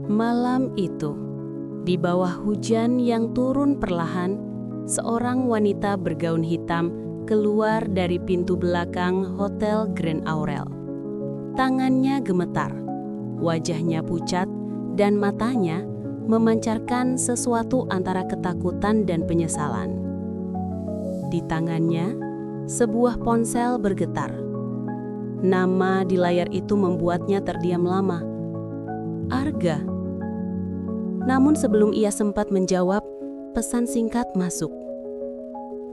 Malam itu, di bawah hujan yang turun perlahan, seorang wanita bergaun hitam keluar dari pintu belakang Hotel Grand Aurel. Tangannya gemetar, wajahnya pucat, dan matanya memancarkan sesuatu antara ketakutan dan penyesalan. Di tangannya, sebuah ponsel bergetar. Nama di layar itu membuatnya terdiam lama. Arga. Namun sebelum ia sempat menjawab, pesan singkat masuk.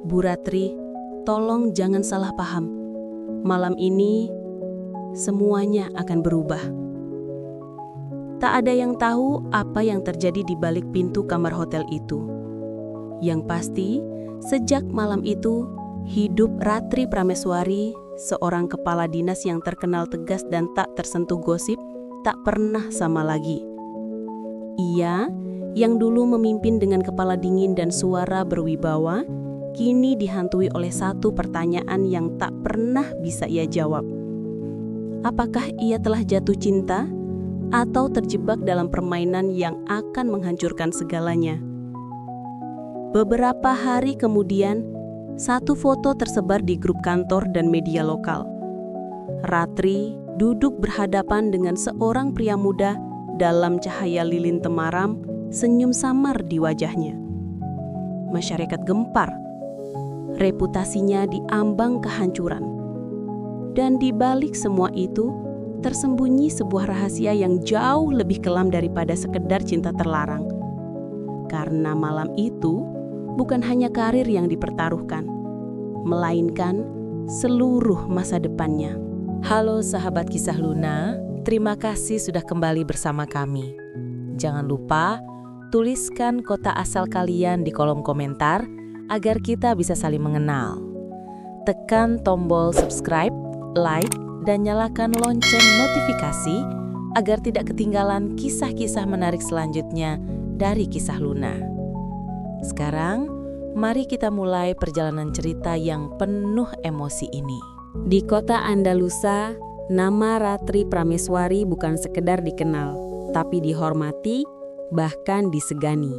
Bu Ratri, tolong jangan salah paham. Malam ini, semuanya akan berubah. Tak ada yang tahu apa yang terjadi di balik pintu kamar hotel itu. Yang pasti, sejak malam itu, hidup Ratri Prameswari, seorang kepala dinas yang terkenal tegas dan tak tersentuh gosip, tak pernah sama lagi. Ia, yang dulu memimpin dengan kepala dingin dan suara berwibawa, kini dihantui oleh satu pertanyaan yang tak pernah bisa ia jawab. Apakah ia telah jatuh cinta atau terjebak dalam permainan yang akan menghancurkan segalanya? Beberapa hari kemudian, satu foto tersebar di grup kantor dan media lokal. Ratri duduk berhadapan dengan seorang pria muda dalam cahaya lilin temaram, senyum samar di wajahnya. Masyarakat gempar. Reputasinya diambang kehancuran. Dan di balik semua itu, tersembunyi sebuah rahasia yang jauh lebih kelam daripada sekedar cinta terlarang. Karena malam itu, bukan hanya karir yang dipertaruhkan, melainkan seluruh masa depannya. Halo sahabat Kisah Luna, terima kasih sudah kembali bersama kami. Jangan lupa, tuliskan kota asal kalian di kolom komentar agar kita bisa saling mengenal. Tekan tombol subscribe, like, dan nyalakan lonceng notifikasi agar tidak ketinggalan kisah-kisah menarik selanjutnya dari Kisah Luna. Sekarang, mari kita mulai perjalanan cerita yang penuh emosi ini. Di kota Andalusa, nama Ratri Prameswari bukan sekedar dikenal, tapi dihormati, bahkan disegani.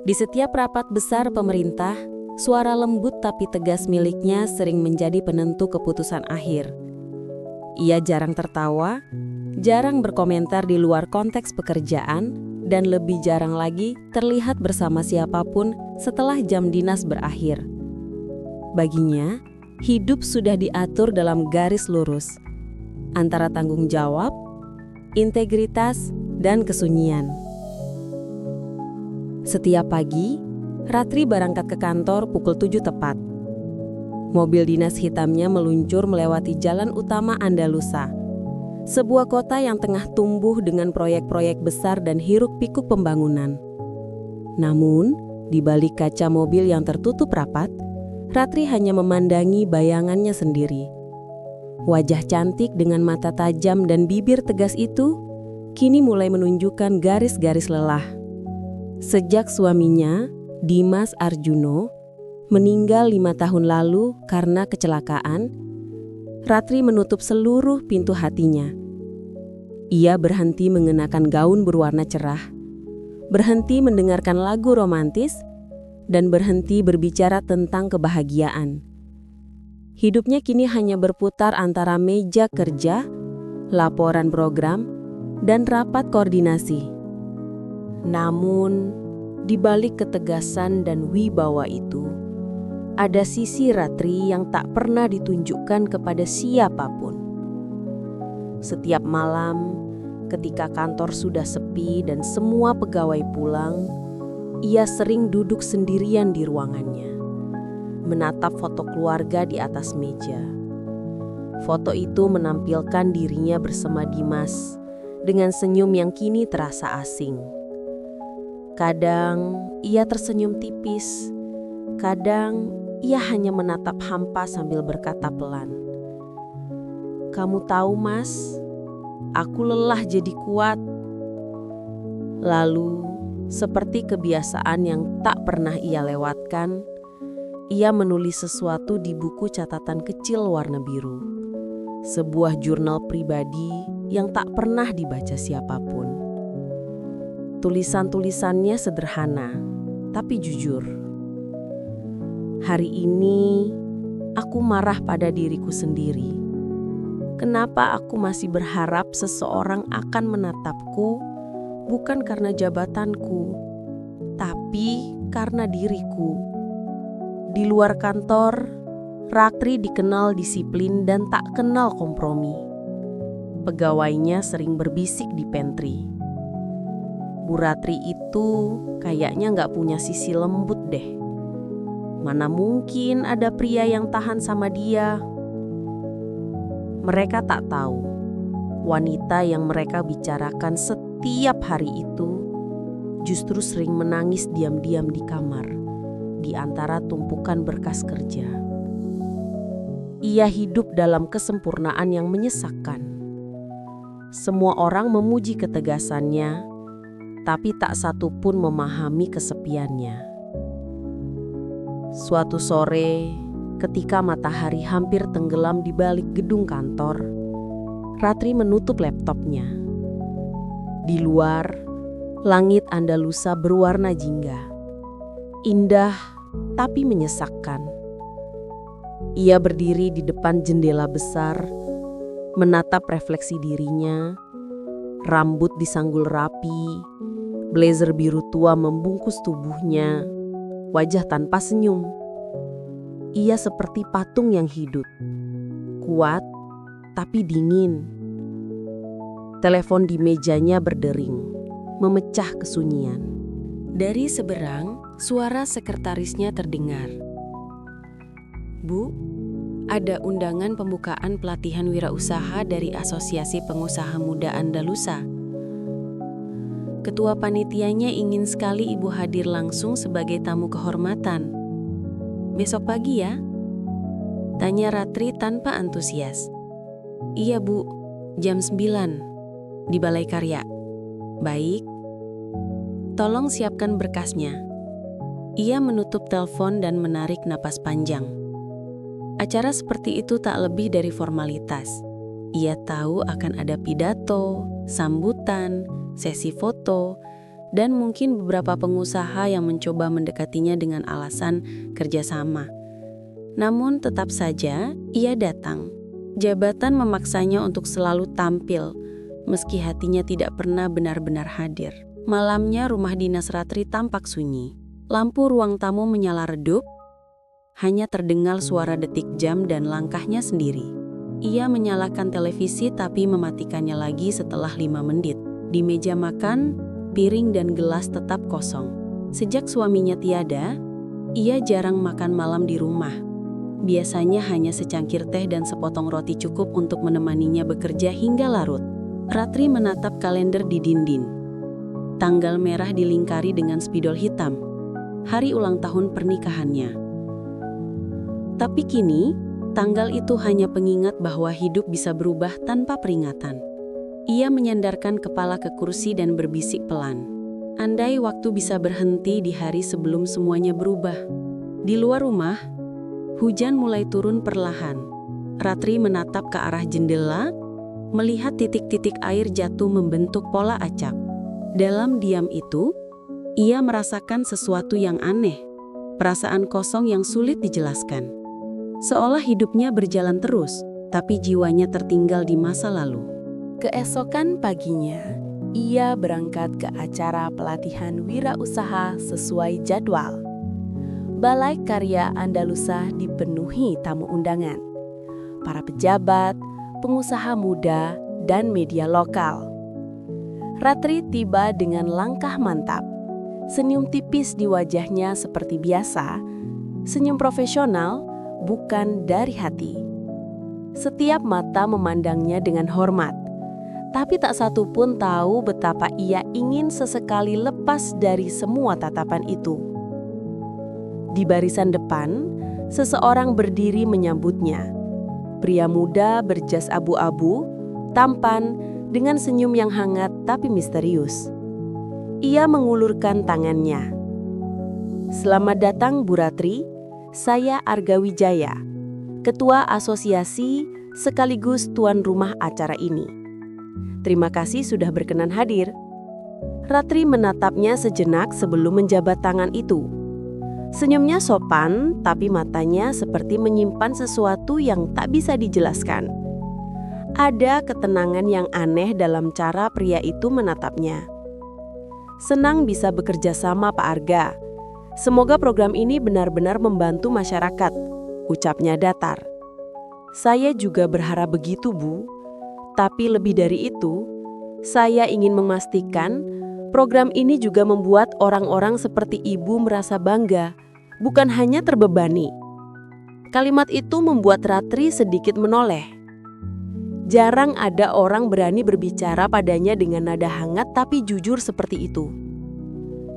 Di setiap rapat besar pemerintah, suara lembut tapi tegas miliknya sering menjadi penentu keputusan akhir. Ia jarang tertawa, jarang berkomentar di luar konteks pekerjaan, dan lebih jarang lagi terlihat bersama siapapun setelah jam dinas berakhir. Baginya, hidup sudah diatur dalam garis lurus antara tanggung jawab, integritas, dan kesunyian. Setiap pagi, Ratri berangkat ke kantor pukul 7 tepat. Mobil dinas hitamnya meluncur melewati jalan utama Andalusa, sebuah kota yang tengah tumbuh dengan proyek-proyek besar dan hiruk-pikuk pembangunan. Namun, di balik kaca mobil yang tertutup rapat, Ratri hanya memandangi bayangannya sendiri. Wajah cantik dengan mata tajam dan bibir tegas itu kini mulai menunjukkan garis-garis lelah. Sejak suaminya, Dimas Arjuno, meninggal 5 tahun lalu karena kecelakaan, Ratri menutup seluruh pintu hatinya. Ia berhenti mengenakan gaun berwarna cerah, berhenti mendengarkan lagu romantis, dan berhenti berbicara tentang kebahagiaan. Hidupnya kini hanya berputar antara meja kerja, laporan program, dan rapat koordinasi. Namun, di balik ketegasan dan wibawa itu, ada sisi Ratri yang tak pernah ditunjukkan kepada siapapun. Setiap malam, ketika kantor sudah sepi dan semua pegawai pulang, ia sering duduk sendirian di ruangannya, menatap foto keluarga di atas meja. Foto itu menampilkan dirinya bersama Dimas dengan senyum yang kini terasa asing. Kadang ia tersenyum tipis, kadang ia hanya menatap hampa sambil berkata pelan, "Kamu tahu, Mas, aku lelah jadi kuat." Lalu, seperti kebiasaan yang tak pernah ia lewatkan, ia menulis sesuatu di buku catatan kecil warna biru. Sebuah jurnal pribadi yang tak pernah dibaca siapapun. Tulisan-tulisannya sederhana, tapi jujur. Hari ini, aku marah pada diriku sendiri. Kenapa aku masih berharap seseorang akan menatapku, bukan karena jabatanku, tapi karena diriku. Di luar kantor, Ratri dikenal disiplin dan tak kenal kompromi. Pegawainya sering berbisik di pantry. Bu Ratri itu kayaknya nggak punya sisi lembut deh. Mana mungkin ada pria yang tahan sama dia. Mereka tak tahu, wanita yang mereka bicarakan setiap hari itu justru sering menangis diam-diam di kamar, di antara tumpukan berkas kerja. Ia hidup dalam kesempurnaan yang menyesakkan. Semua orang memuji ketegasannya, tapi tak satu pun memahami kesepiannya. Suatu sore, ketika matahari hampir tenggelam di balik gedung kantor, Ratri menutup laptopnya. Di luar, langit Andalusa berwarna jingga. Indah, tapi menyesakkan. Ia berdiri di depan jendela besar, menatap refleksi dirinya, rambut disanggul rapi, blazer biru tua membungkus tubuhnya, wajah tanpa senyum. Ia seperti patung yang hidup, kuat tapi dingin. Telepon di mejanya berdering, memecah kesunyian. Dari seberang, suara sekretarisnya terdengar. Bu, ada undangan pembukaan pelatihan wirausaha dari Asosiasi Pengusaha Muda Andalusa. Ketua panitianya ingin sekali Ibu hadir langsung sebagai tamu kehormatan. Besok pagi ya? Tanya Ratri tanpa antusias. Iya Bu, jam 9 di Balai Karya. Baik. Tolong siapkan berkasnya. Ia menutup telepon dan menarik napas panjang. Acara seperti itu tak lebih dari formalitas. Ia tahu akan ada pidato, sambutan, sesi foto, dan mungkin beberapa pengusaha yang mencoba mendekatinya dengan alasan kerjasama. Namun tetap saja ia datang. Jabatan memaksanya untuk selalu tampil, meski hatinya tidak pernah benar-benar hadir. Malamnya rumah dinas Ratri tampak sunyi. Lampu ruang tamu menyala redup, hanya terdengar suara detik jam dan langkahnya sendiri. Ia menyalakan televisi tapi mematikannya lagi setelah 5 menit. Di meja makan, piring dan gelas tetap kosong. Sejak suaminya tiada, ia jarang makan malam di rumah. Biasanya hanya secangkir teh dan sepotong roti cukup untuk menemaninya bekerja hingga larut. Ratri menatap kalender di dinding. Tanggal merah dilingkari dengan spidol hitam. Hari ulang tahun pernikahannya. Tapi kini, tanggal itu hanya pengingat bahwa hidup bisa berubah tanpa peringatan. Ia menyandarkan kepala ke kursi dan berbisik pelan. Andai waktu bisa berhenti di hari sebelum semuanya berubah. Di luar rumah, hujan mulai turun perlahan. Ratri menatap ke arah jendela, melihat titik-titik air jatuh membentuk pola acak. Dalam diam itu, ia merasakan sesuatu yang aneh, perasaan kosong yang sulit dijelaskan. Seolah hidupnya berjalan terus, tapi jiwanya tertinggal di masa lalu. Keesokan paginya, ia berangkat ke acara pelatihan wirausaha sesuai jadwal. Balai Karya Andalusa dipenuhi tamu undangan, para pejabat, pengusaha muda, dan media lokal. Ratri tiba dengan langkah mantap, senyum tipis di wajahnya seperti biasa, senyum profesional, bukan dari hati. Setiap mata memandangnya dengan hormat, tapi tak satu pun tahu betapa ia ingin sesekali lepas dari semua tatapan itu. Di barisan depan, seseorang berdiri menyambutnya. Pria muda berjas abu-abu, tampan, dengan senyum yang hangat tapi misterius. Ia mengulurkan tangannya. Selamat datang Bu Ratri, saya Arga Wijaya, Ketua Asosiasi sekaligus tuan rumah acara ini. Terima kasih sudah berkenan hadir. Ratri menatapnya sejenak sebelum menjabat tangan itu. Senyumnya sopan, tapi matanya seperti menyimpan sesuatu yang tak bisa dijelaskan. Ada ketenangan yang aneh dalam cara pria itu menatapnya. Senang bisa bekerja sama Pak Arga. Semoga program ini benar-benar membantu masyarakat, ucapnya datar. Saya juga berharap begitu, Bu. Tapi lebih dari itu, saya ingin memastikan program ini juga membuat orang-orang seperti Ibu merasa bangga, bukan hanya terbebani. Kalimat itu membuat Ratri sedikit menoleh. Jarang ada orang berani berbicara padanya dengan nada hangat tapi jujur seperti itu.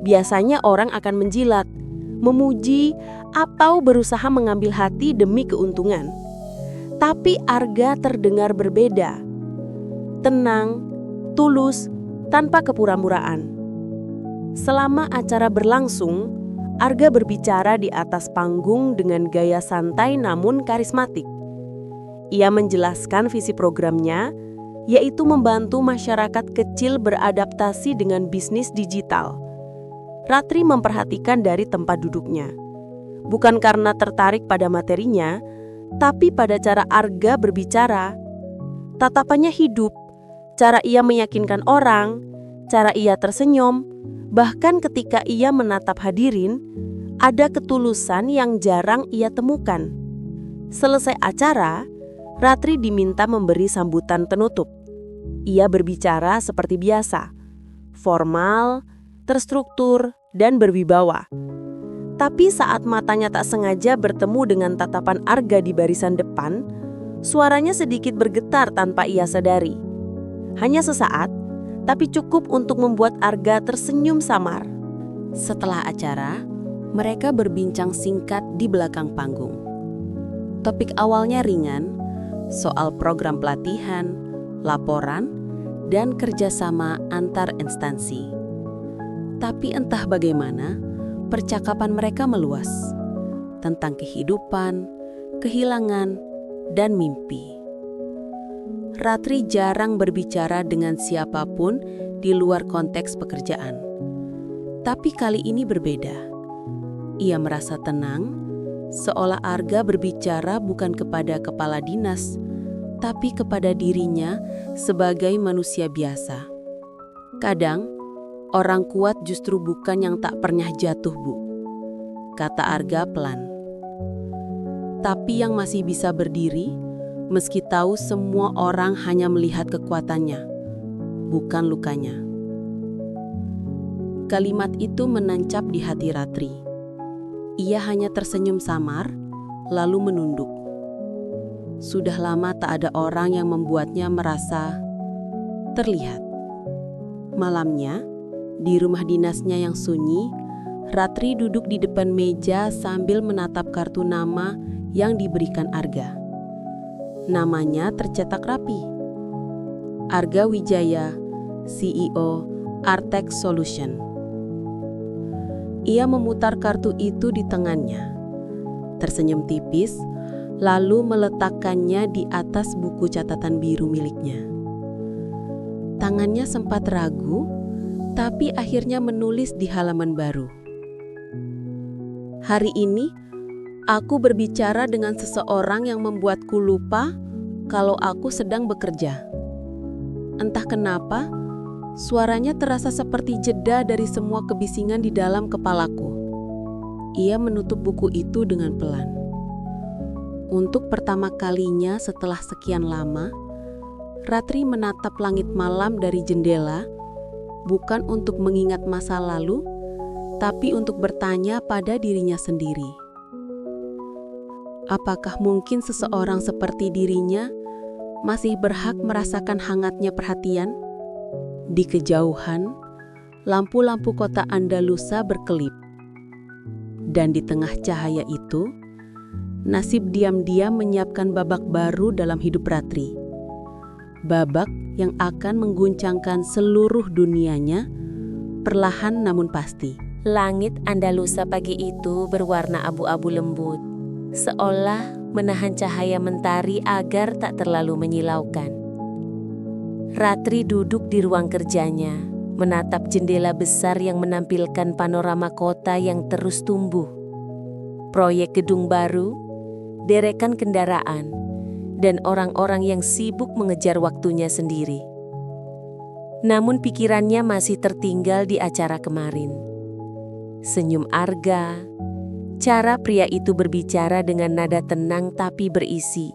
Biasanya orang akan menjilat, memuji, atau berusaha mengambil hati demi keuntungan. Tapi Arga terdengar berbeda. Tenang, tulus, tanpa kepura-puraan. Selama acara berlangsung, Arga berbicara di atas panggung dengan gaya santai namun karismatik. Ia menjelaskan visi programnya, yaitu membantu masyarakat kecil beradaptasi dengan bisnis digital. Ratri memperhatikan dari tempat duduknya. Bukan karena tertarik pada materinya, tapi pada cara Arga berbicara. Tatapannya hidup, cara ia meyakinkan orang, cara ia tersenyum, bahkan ketika ia menatap hadirin, ada ketulusan yang jarang ia temukan. Selesai acara, Ratri diminta memberi sambutan penutup. Ia berbicara seperti biasa, formal, terstruktur, dan berwibawa. Tapi saat matanya tak sengaja bertemu dengan tatapan Arga di barisan depan, suaranya sedikit bergetar tanpa ia sadari. Hanya sesaat, tapi cukup untuk membuat Arga tersenyum samar. Setelah acara, mereka berbincang singkat di belakang panggung. Topik awalnya ringan, soal program pelatihan, laporan, dan kerjasama antar instansi. Tapi entah bagaimana, percakapan mereka meluas tentang kehidupan, kehilangan, dan mimpi. Ratri jarang berbicara dengan siapapun di luar konteks pekerjaan. Tapi kali ini berbeda. Ia merasa tenang, seolah Arga berbicara bukan kepada kepala dinas, tapi kepada dirinya sebagai manusia biasa. Kadang, orang kuat justru bukan yang tak pernah jatuh, Bu, kata Arga pelan. Tapi yang masih bisa berdiri, meski tahu semua orang hanya melihat kekuatannya, bukan lukanya. Kalimat itu menancap di hati Ratri. Ia hanya tersenyum samar, lalu menunduk. Sudah lama tak ada orang yang membuatnya merasa terlihat. Malamnya, di rumah dinasnya yang sunyi, Ratri duduk di depan meja sambil menatap kartu nama yang diberikan Arga. Namanya tercetak rapi. Arga Wijaya, CEO Artex Solution. Ia memutar kartu itu di tangannya, tersenyum tipis, lalu meletakkannya di atas buku catatan biru miliknya. Tangannya sempat ragu, tapi akhirnya menulis di halaman baru. Hari ini, aku berbicara dengan seseorang yang membuatku lupa kalau aku sedang bekerja. Entah kenapa, suaranya terasa seperti jeda dari semua kebisingan di dalam kepalaku. Ia menutup buku itu dengan pelan. Untuk pertama kalinya setelah sekian lama, Ratri menatap langit malam dari jendela, bukan untuk mengingat masa lalu, tapi untuk bertanya pada dirinya sendiri. Apakah mungkin seseorang seperti dirinya masih berhak merasakan hangatnya perhatian? Di kejauhan, lampu-lampu kota Andalusa berkelip. Dan di tengah cahaya itu, nasib diam-diam menyiapkan babak baru dalam hidup Ratri. Babak yang akan mengguncangkan seluruh dunianya, perlahan namun pasti. Langit Andalusa pagi itu berwarna abu-abu lembut, seolah menahan cahaya mentari agar tak terlalu menyilaukan. Ratri duduk di ruang kerjanya, menatap jendela besar yang menampilkan panorama kota yang terus tumbuh. Proyek gedung baru, derekan kendaraan, dan orang-orang yang sibuk mengejar waktunya sendiri. Namun pikirannya masih tertinggal di acara kemarin. Senyum Arga, cara pria itu berbicara dengan nada tenang tapi berisi,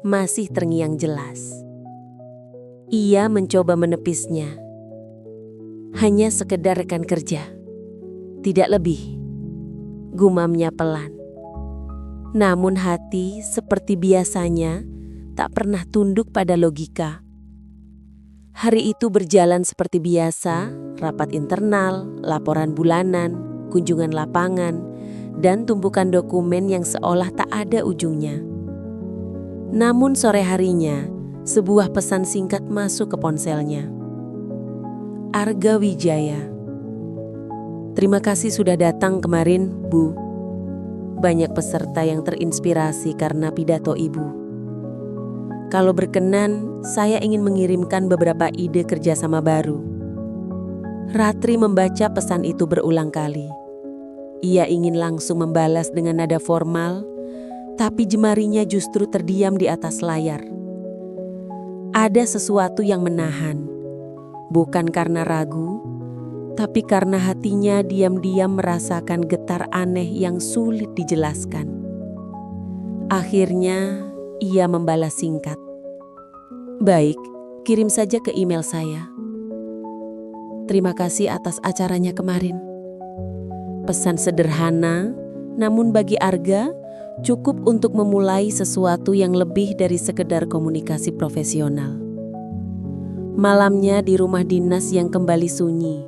masih terngiang jelas. Ia mencoba menepisnya. Hanya sekedar rekan kerja, tidak lebih, gumamnya pelan. Namun hati seperti biasanya tak pernah tunduk pada logika. Hari itu berjalan seperti biasa, rapat internal, laporan bulanan, kunjungan lapangan, dan tumpukan dokumen yang seolah tak ada ujungnya. Namun sore harinya, sebuah pesan singkat masuk ke ponselnya. Arga Wijaya. Terima kasih sudah datang kemarin, Bu. Banyak peserta yang terinspirasi karena pidato Ibu. Kalau berkenan, saya ingin mengirimkan beberapa ide kerjasama baru. Ratri membaca pesan itu berulang kali. Ia ingin langsung membalas dengan nada formal, tapi jemarinya justru terdiam di atas layar. Ada sesuatu yang menahan, bukan karena ragu, tapi karena hatinya diam-diam merasakan getar aneh yang sulit dijelaskan. Akhirnya, ia membalas singkat. Baik, kirim saja ke email saya. Terima kasih atas acaranya kemarin. Pesan sederhana, namun bagi Arga cukup untuk memulai sesuatu yang lebih dari sekedar komunikasi profesional. Malamnya di rumah dinas yang kembali sunyi,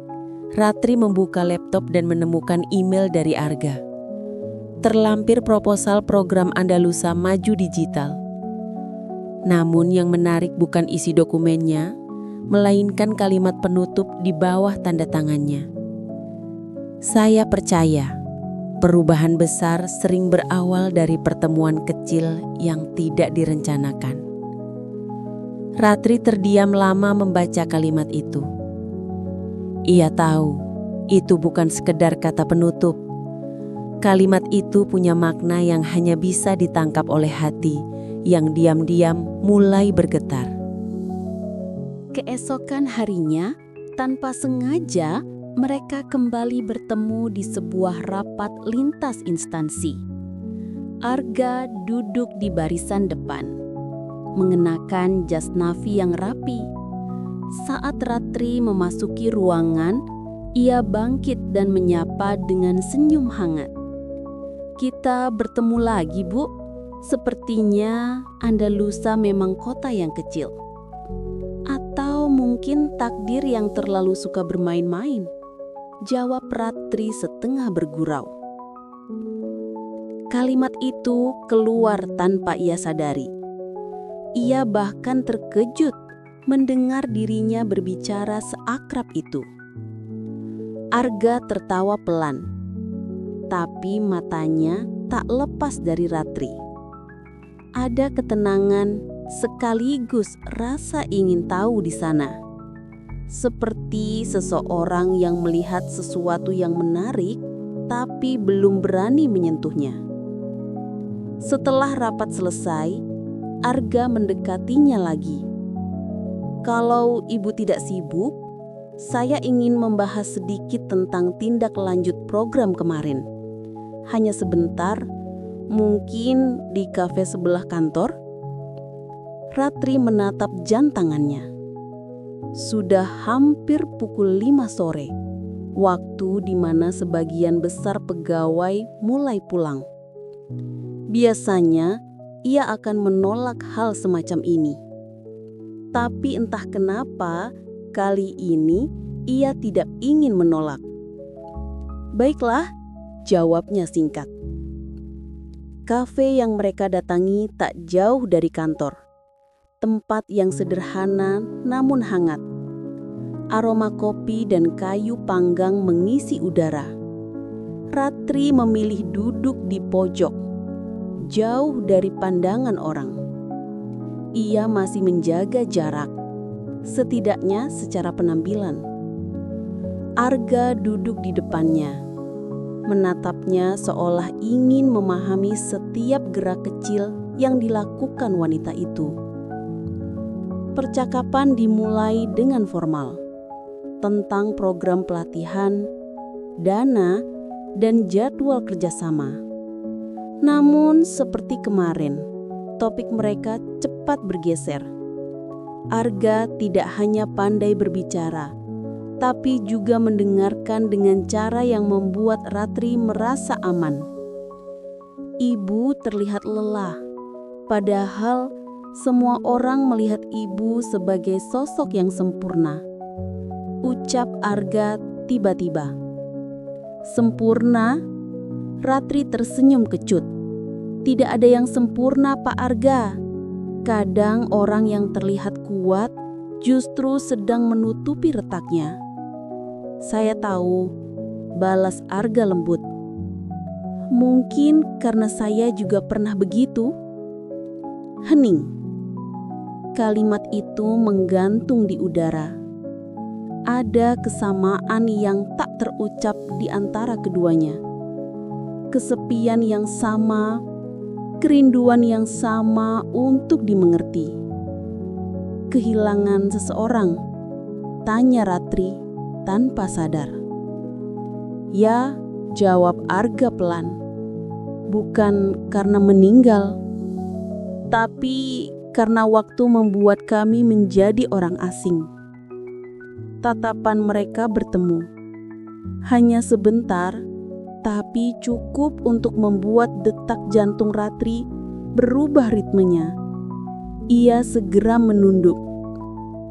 Ratri membuka laptop dan menemukan email dari Arga. Terlampir proposal program Andalusa Maju Digital. Namun yang menarik bukan isi dokumennya, melainkan kalimat penutup di bawah tanda tangannya. Saya percaya, perubahan besar sering berawal dari pertemuan kecil yang tidak direncanakan. Ratri terdiam lama membaca kalimat itu. Ia tahu, itu bukan sekedar kata penutup. Kalimat itu punya makna yang hanya bisa ditangkap oleh hati yang diam-diam mulai bergetar. Keesokan harinya, tanpa sengaja, mereka kembali bertemu di sebuah rapat lintas instansi. Arga duduk di barisan depan, mengenakan jas navy yang rapi. Saat Ratri memasuki ruangan, ia bangkit dan menyapa dengan senyum hangat. Kita bertemu lagi, Bu. Sepertinya Andalusa memang kota yang kecil. Atau mungkin takdir yang terlalu suka bermain-main, jawab Ratri setengah bergurau. Kalimat itu keluar tanpa ia sadari. Ia bahkan terkejut mendengar dirinya berbicara seakrab itu. Arga tertawa pelan, tapi matanya tak lepas dari Ratri. Ada ketenangan sekaligus rasa ingin tahu di sana. Seperti seseorang yang melihat sesuatu yang menarik tapi belum berani menyentuhnya. Setelah rapat selesai, Arga mendekatinya lagi. Kalau Ibu tidak sibuk, saya ingin membahas sedikit tentang tindak lanjut program kemarin. Hanya sebentar, mungkin di kafe sebelah kantor. Ratri menatap jam tangannya. Sudah hampir pukul 5 sore, waktu di mana sebagian besar pegawai mulai pulang. Biasanya, ia akan menolak hal semacam ini. Tapi entah kenapa, kali ini ia tidak ingin menolak. Baiklah, jawabnya singkat. Kafe yang mereka datangi tak jauh dari kantor. Tempat yang sederhana namun hangat. Aroma kopi dan kayu panggang mengisi udara. Ratri memilih duduk di pojok, jauh dari pandangan orang. Ia masih menjaga jarak, setidaknya secara penampilan. Arga duduk di depannya, menatapnya seolah ingin memahami setiap gerak kecil yang dilakukan wanita itu. Percakapan dimulai dengan formal tentang program pelatihan, dana, dan jadwal kerjasama. Namun seperti kemarin, topik mereka cepat bergeser. Arga tidak hanya pandai berbicara, tapi juga mendengarkan dengan cara yang membuat Ratri merasa aman. Ibu terlihat lelah, padahal semua orang melihat ibu sebagai sosok yang sempurna. Ucap Arga tiba-tiba. Sempurna? Ratri tersenyum kecut. Tidak ada yang sempurna, Pak Arga. Kadang orang yang terlihat kuat justru sedang menutupi retaknya. Saya tahu, balas Arga lembut. Mungkin karena saya juga pernah begitu. Hening. Kalimat itu menggantung di udara. Ada kesamaan yang tak terucap di antara keduanya. Kesepian yang sama, kerinduan yang sama untuk dimengerti. Kehilangan seseorang, tanya Ratri tanpa sadar. Ya, jawab Arga pelan. Bukan karena meninggal, tapi karena waktu membuat kami menjadi orang asing. Tatapan mereka bertemu. Hanya sebentar, tapi cukup untuk membuat detak jantung Ratri berubah ritmenya. Ia segera menunduk,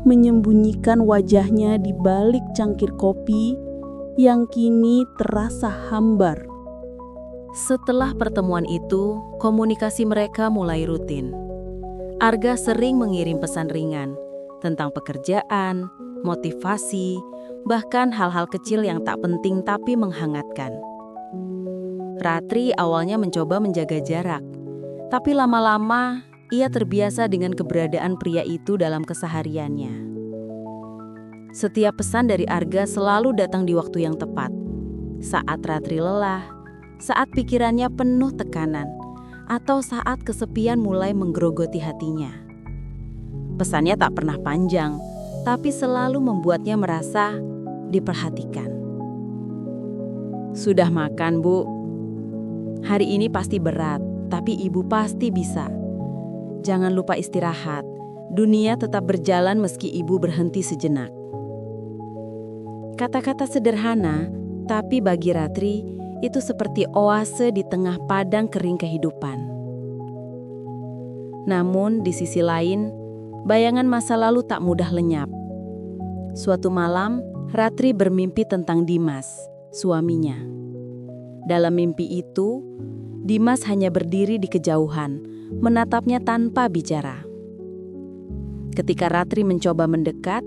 menyembunyikan wajahnya di balik cangkir kopi yang kini terasa hambar. Setelah pertemuan itu, komunikasi mereka mulai rutin. Arga sering mengirim pesan ringan tentang pekerjaan, motivasi, bahkan hal-hal kecil yang tak penting tapi menghangatkan. Ratri awalnya mencoba menjaga jarak, tapi lama-lama ia terbiasa dengan keberadaan pria itu dalam kesehariannya. Setiap pesan dari Arga selalu datang di waktu yang tepat. Saat Ratri lelah, saat pikirannya penuh tekanan, atau saat kesepian mulai menggerogoti hatinya. Pesannya tak pernah panjang, tapi selalu membuatnya merasa diperhatikan. Sudah makan, Bu? Hari ini pasti berat, tapi Ibu pasti bisa. Jangan lupa istirahat. Dunia tetap berjalan meski Ibu berhenti sejenak. Kata-kata sederhana, tapi bagi Ratri itu seperti oase di tengah padang kering kehidupan. Namun di sisi lain, bayangan masa lalu tak mudah lenyap. Suatu malam, Ratri bermimpi tentang Dimas, suaminya. Dalam mimpi itu, Dimas hanya berdiri di kejauhan, menatapnya tanpa bicara. Ketika Ratri mencoba mendekat,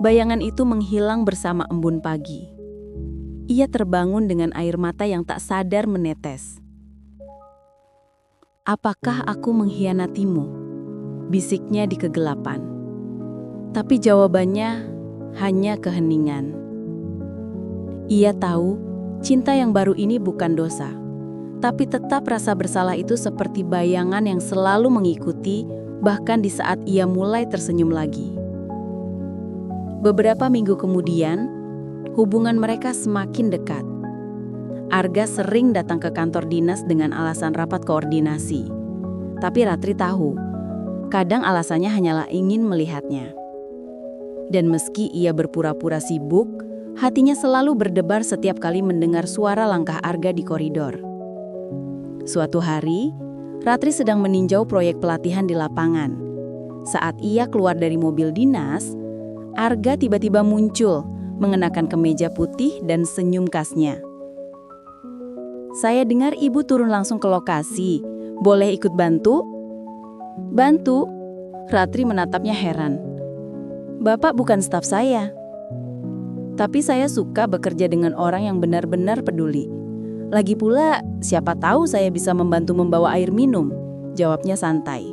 bayangan itu menghilang bersama embun pagi. Ia terbangun dengan air mata yang tak sadar menetes. "Apakah aku mengkhianatimu?" bisiknya di kegelapan. Tapi jawabannya hanya keheningan. Ia tahu cinta yang baru ini bukan dosa, tapi tetap rasa bersalah itu seperti bayangan yang selalu mengikuti, bahkan di saat ia mulai tersenyum lagi. Beberapa minggu kemudian, hubungan mereka semakin dekat. Arga sering datang ke kantor dinas dengan alasan rapat koordinasi. Tapi Ratri tahu, kadang alasannya hanyalah ingin melihatnya. Dan meski ia berpura-pura sibuk, hatinya selalu berdebar setiap kali mendengar suara langkah Arga di koridor. Suatu hari, Ratri sedang meninjau proyek pelatihan di lapangan. Saat ia keluar dari mobil dinas, Arga tiba-tiba muncul, mengenakan kemeja putih dan senyum khasnya. "Saya dengar Ibu turun langsung ke lokasi. Boleh ikut bantu?" "Bantu?" Ratri menatapnya heran. "Bapak bukan staf saya." "Tapi saya suka bekerja dengan orang yang benar-benar peduli. Lagi pula, siapa tahu saya bisa membantu membawa air minum," jawabnya santai.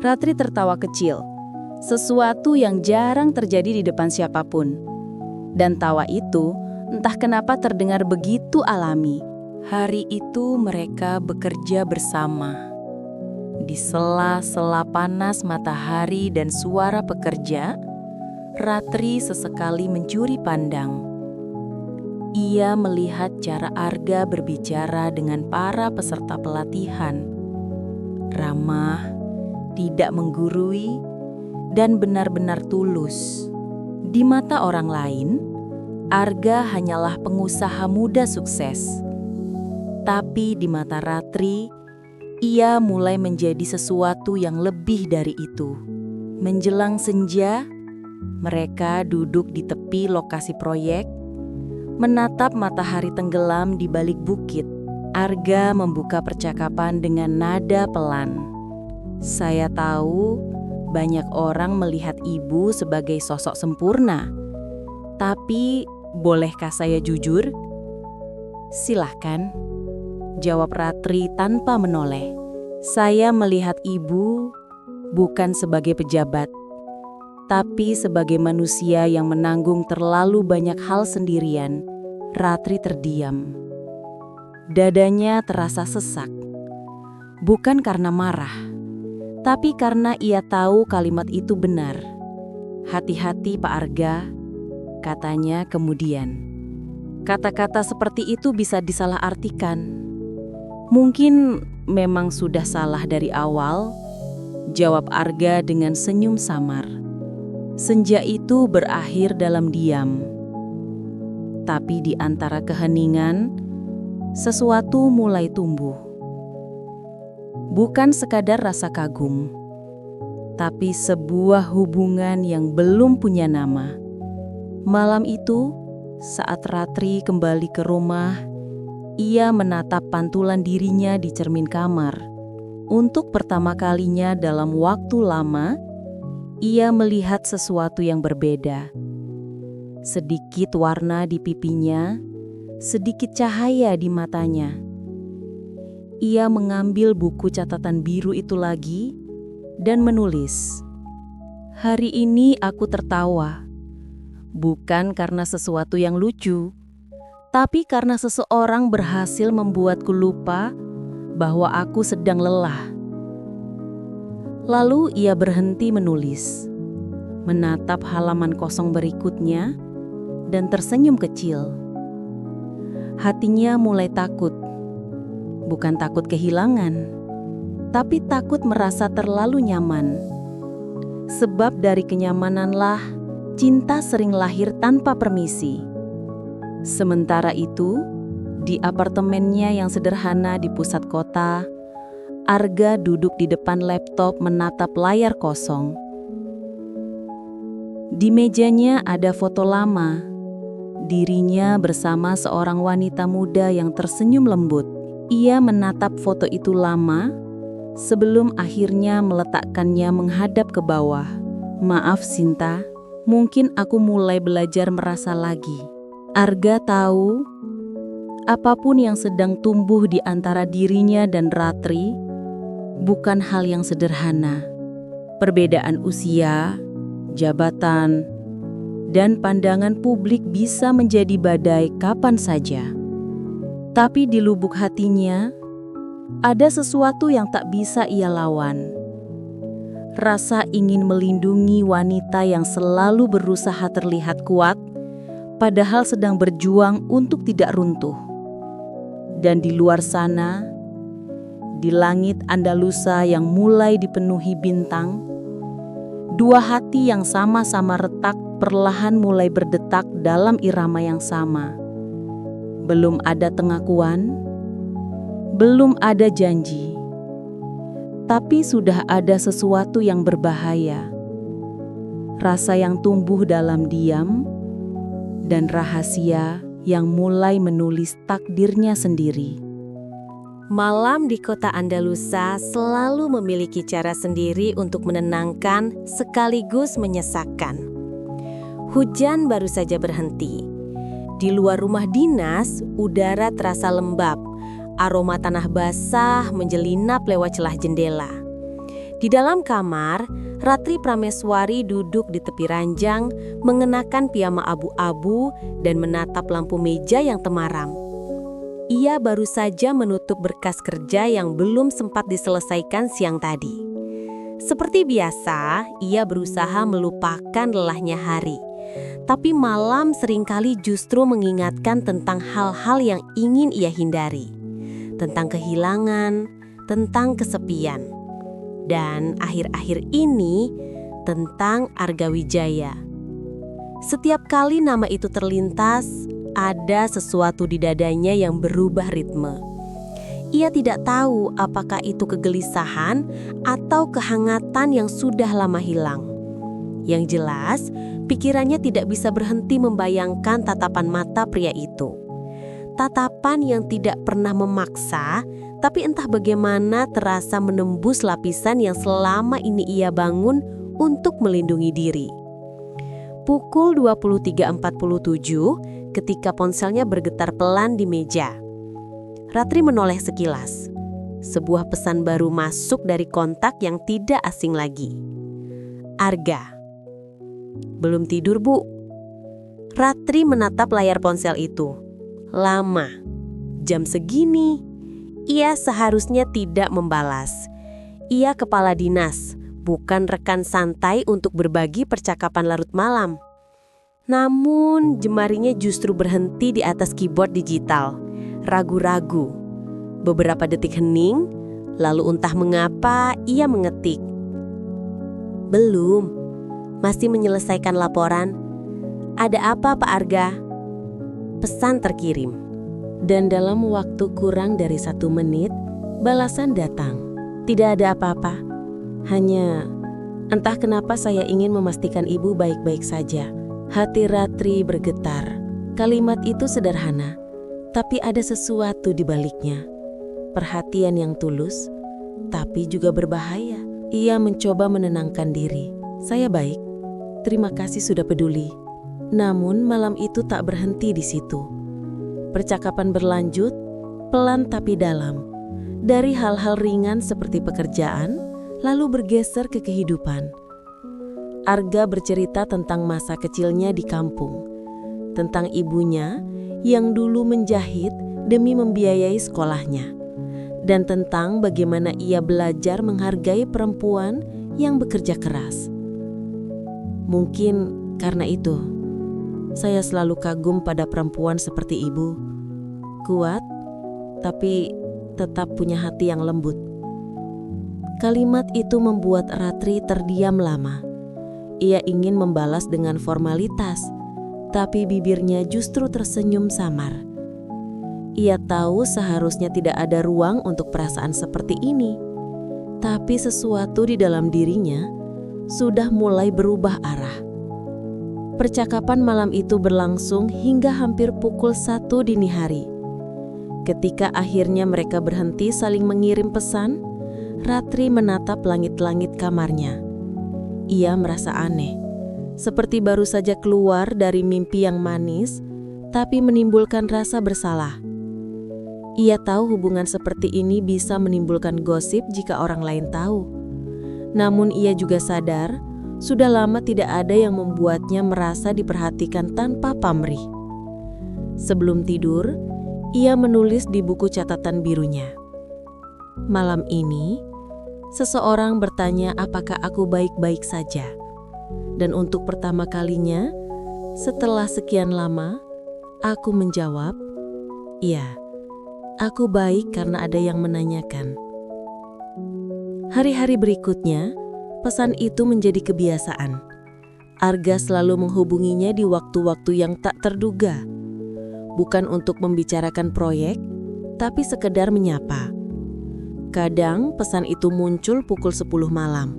Ratri tertawa kecil, sesuatu yang jarang terjadi di depan siapapun. Dan tawa itu entah kenapa terdengar begitu alami. Hari itu mereka bekerja bersama. Di sela-sela panas matahari dan suara pekerja, Ratri sesekali mencuri pandang. Ia melihat cara Arga berbicara dengan para peserta pelatihan. Ramah, tidak menggurui, dan benar-benar tulus. Di mata orang lain, Arga hanyalah pengusaha muda sukses. Tapi di mata Ratri, ia mulai menjadi sesuatu yang lebih dari itu. Menjelang senja, mereka duduk di tepi lokasi proyek, menatap matahari tenggelam di balik bukit. Arga membuka percakapan dengan nada pelan. Saya tahu banyak orang melihat ibu sebagai sosok sempurna. Tapi, bolehkah saya jujur? Silahkan, jawab Ratri tanpa menoleh. Saya melihat ibu bukan sebagai pejabat, tapi sebagai manusia yang menanggung terlalu banyak hal sendirian. Ratri terdiam. Dadanya terasa sesak. Bukan karena marah, tapi karena ia tahu kalimat itu benar. Hati-hati Pak Arga, katanya kemudian. Kata-kata seperti itu bisa disalahartikan. Mungkin memang sudah salah dari awal, jawab Arga dengan senyum samar. Senja itu berakhir dalam diam. Tapi di antara keheningan, sesuatu mulai tumbuh. Bukan sekadar rasa kagum, tapi sebuah hubungan yang belum punya nama. Malam itu, saat Ratri kembali ke rumah, ia menatap pantulan dirinya di cermin kamar. Untuk pertama kalinya dalam waktu lama, ia melihat sesuatu yang berbeda. Sedikit warna di pipinya, sedikit cahaya di matanya. Ia mengambil buku catatan biru itu lagi dan menulis, "Hari ini aku tertawa, bukan karena sesuatu yang lucu, tapi karena seseorang berhasil membuatku lupa bahwa aku sedang lelah." Lalu ia berhenti menulis, menatap halaman kosong berikutnya, dan tersenyum kecil. Hatinya mulai takut. Bukan takut kehilangan, tapi takut merasa terlalu nyaman. Sebab dari kenyamananlah cinta sering lahir tanpa permisi. Sementara itu, di apartemennya yang sederhana di pusat kota, Arga duduk di depan laptop menatap layar kosong. Di mejanya ada foto lama, dirinya bersama seorang wanita muda yang tersenyum lembut. Ia menatap foto itu lama sebelum akhirnya meletakkannya menghadap ke bawah. "Maaf Sinta, mungkin aku mulai belajar merasa lagi." Arga tahu apapun yang sedang tumbuh di antara dirinya dan Ratri bukan hal yang sederhana. Perbedaan usia, jabatan, dan pandangan publik bisa menjadi badai kapan saja. Tapi di lubuk hatinya, ada sesuatu yang tak bisa ia lawan. Rasa ingin melindungi wanita yang selalu berusaha terlihat kuat, padahal sedang berjuang untuk tidak runtuh. Dan di luar sana, di langit Andalusa yang mulai dipenuhi bintang, dua hati yang sama-sama retak perlahan mulai berdetak dalam irama yang sama. Belum ada pengakuan, belum ada janji, tapi sudah ada sesuatu yang berbahaya. Rasa yang tumbuh dalam diam dan rahasia yang mulai menulis takdirnya sendiri. Malam di kota Andalusa selalu memiliki cara sendiri untuk menenangkan sekaligus menyesakkan. Hujan baru saja berhenti. Di luar rumah dinas, udara terasa lembab. Aroma tanah basah menjelinap lewat celah jendela. Di dalam kamar, Ratri Prameswari duduk di tepi ranjang, mengenakan piyama abu-abu dan menatap lampu meja yang temaram. Ia baru saja menutup berkas kerja yang belum sempat diselesaikan siang tadi. Seperti biasa, ia berusaha melupakan lelahnya hari. Tapi malam seringkali justru mengingatkan tentang hal-hal yang ingin ia hindari. Tentang kehilangan, tentang kesepian. Dan akhir-akhir ini tentang Arga Wijaya. Setiap kali nama itu terlintas, ada sesuatu di dadanya yang berubah ritme. Ia tidak tahu apakah itu kegelisahan atau kehangatan yang sudah lama hilang. Yang jelas, pikirannya tidak bisa berhenti membayangkan tatapan mata pria itu. Tatapan yang tidak pernah memaksa, tapi entah bagaimana terasa menembus lapisan yang selama ini ia bangun untuk melindungi diri. Pukul 23.47 ketika ponselnya bergetar pelan di meja. Ratri menoleh sekilas. Sebuah pesan baru masuk dari kontak yang tidak asing lagi. Arga. Belum tidur, Bu. Ratri menatap layar ponsel itu. Lama. Jam segini. Ia seharusnya tidak membalas. Ia kepala dinas, bukan rekan santai untuk berbagi percakapan larut malam. Namun jemarinya justru berhenti di atas keyboard digital. Ragu-ragu. Beberapa detik hening, lalu entah mengapa ia mengetik. Belum. Masih menyelesaikan laporan. Ada apa, Pak Arga? Pesan terkirim. Dan dalam waktu kurang dari 1 menit, balasan datang. Tidak ada apa-apa. Hanya, entah kenapa saya ingin memastikan ibu baik-baik saja. Hati Ratri bergetar. Kalimat itu sederhana, tapi ada sesuatu di baliknya. Perhatian yang tulus, tapi juga berbahaya. Ia mencoba menenangkan diri. Saya baik. Terima kasih sudah peduli. Namun malam itu tak berhenti di situ. Percakapan berlanjut, pelan tapi dalam. Dari hal-hal ringan seperti pekerjaan, lalu bergeser ke kehidupan. Arga bercerita tentang masa kecilnya di kampung. Tentang ibunya yang dulu menjahit demi membiayai sekolahnya. Dan tentang bagaimana ia belajar menghargai perempuan yang bekerja keras. Mungkin karena itu, saya selalu kagum pada perempuan seperti ibu. Kuat, tapi tetap punya hati yang lembut. Kalimat itu membuat Ratri terdiam lama. Ia ingin membalas dengan formalitas, tapi bibirnya justru tersenyum samar. Ia tahu seharusnya tidak ada ruang untuk perasaan seperti ini. Tapi sesuatu di dalam dirinya sudah mulai berubah arah. Percakapan malam itu berlangsung hingga hampir pukul 1 dini hari. Ketika akhirnya mereka berhenti saling mengirim pesan, Ratri menatap langit-langit kamarnya. Ia merasa aneh, seperti baru saja keluar dari mimpi yang manis, tapi menimbulkan rasa bersalah. Ia tahu hubungan seperti ini bisa menimbulkan gosip jika orang lain tahu. Namun ia juga sadar, sudah lama tidak ada yang membuatnya merasa diperhatikan tanpa pamrih. Sebelum tidur, ia menulis di buku catatan birunya. Malam ini, seseorang bertanya apakah aku baik-baik saja. Dan untuk pertama kalinya, setelah sekian lama, aku menjawab, iya, aku baik karena ada yang menanyakan. Hari-hari berikutnya, pesan itu menjadi kebiasaan. Arga selalu menghubunginya di waktu-waktu yang tak terduga. Bukan untuk membicarakan proyek, tapi sekedar menyapa. Kadang pesan itu muncul pukul 10 malam.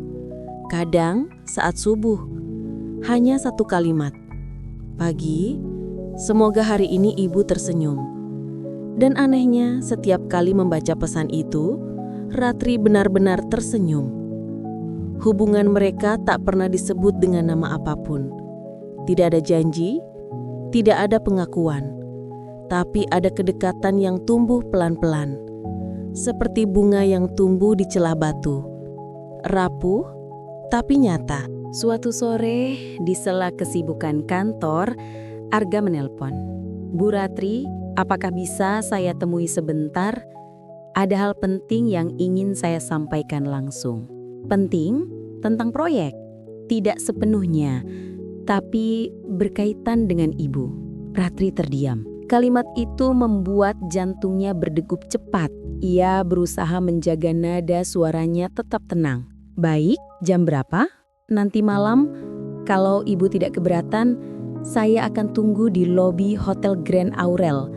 Kadang saat subuh. Hanya satu kalimat. Pagi, semoga hari ini ibu tersenyum. Dan anehnya, setiap kali membaca pesan itu, Ratri benar-benar tersenyum. Hubungan mereka tak pernah disebut dengan nama apapun. Tidak ada janji, tidak ada pengakuan. Tapi ada kedekatan yang tumbuh pelan-pelan. Seperti bunga yang tumbuh di celah batu. rapuh tapi nyata. Suatu sore, di sela kesibukan kantor, Arga menelpon. "Bu Ratri, apakah bisa saya temui sebentar? Ada hal penting yang ingin saya sampaikan langsung." Penting? Tentang proyek? Tidak sepenuhnya, tapi berkaitan dengan ibu. Ratri terdiam. Kalimat itu membuat jantungnya berdegup cepat. Ia berusaha menjaga nada suaranya tetap tenang. "Baik, jam berapa? Nanti malam, kalau ibu tidak keberatan, saya akan tunggu di lobi Hotel Grand Aurel.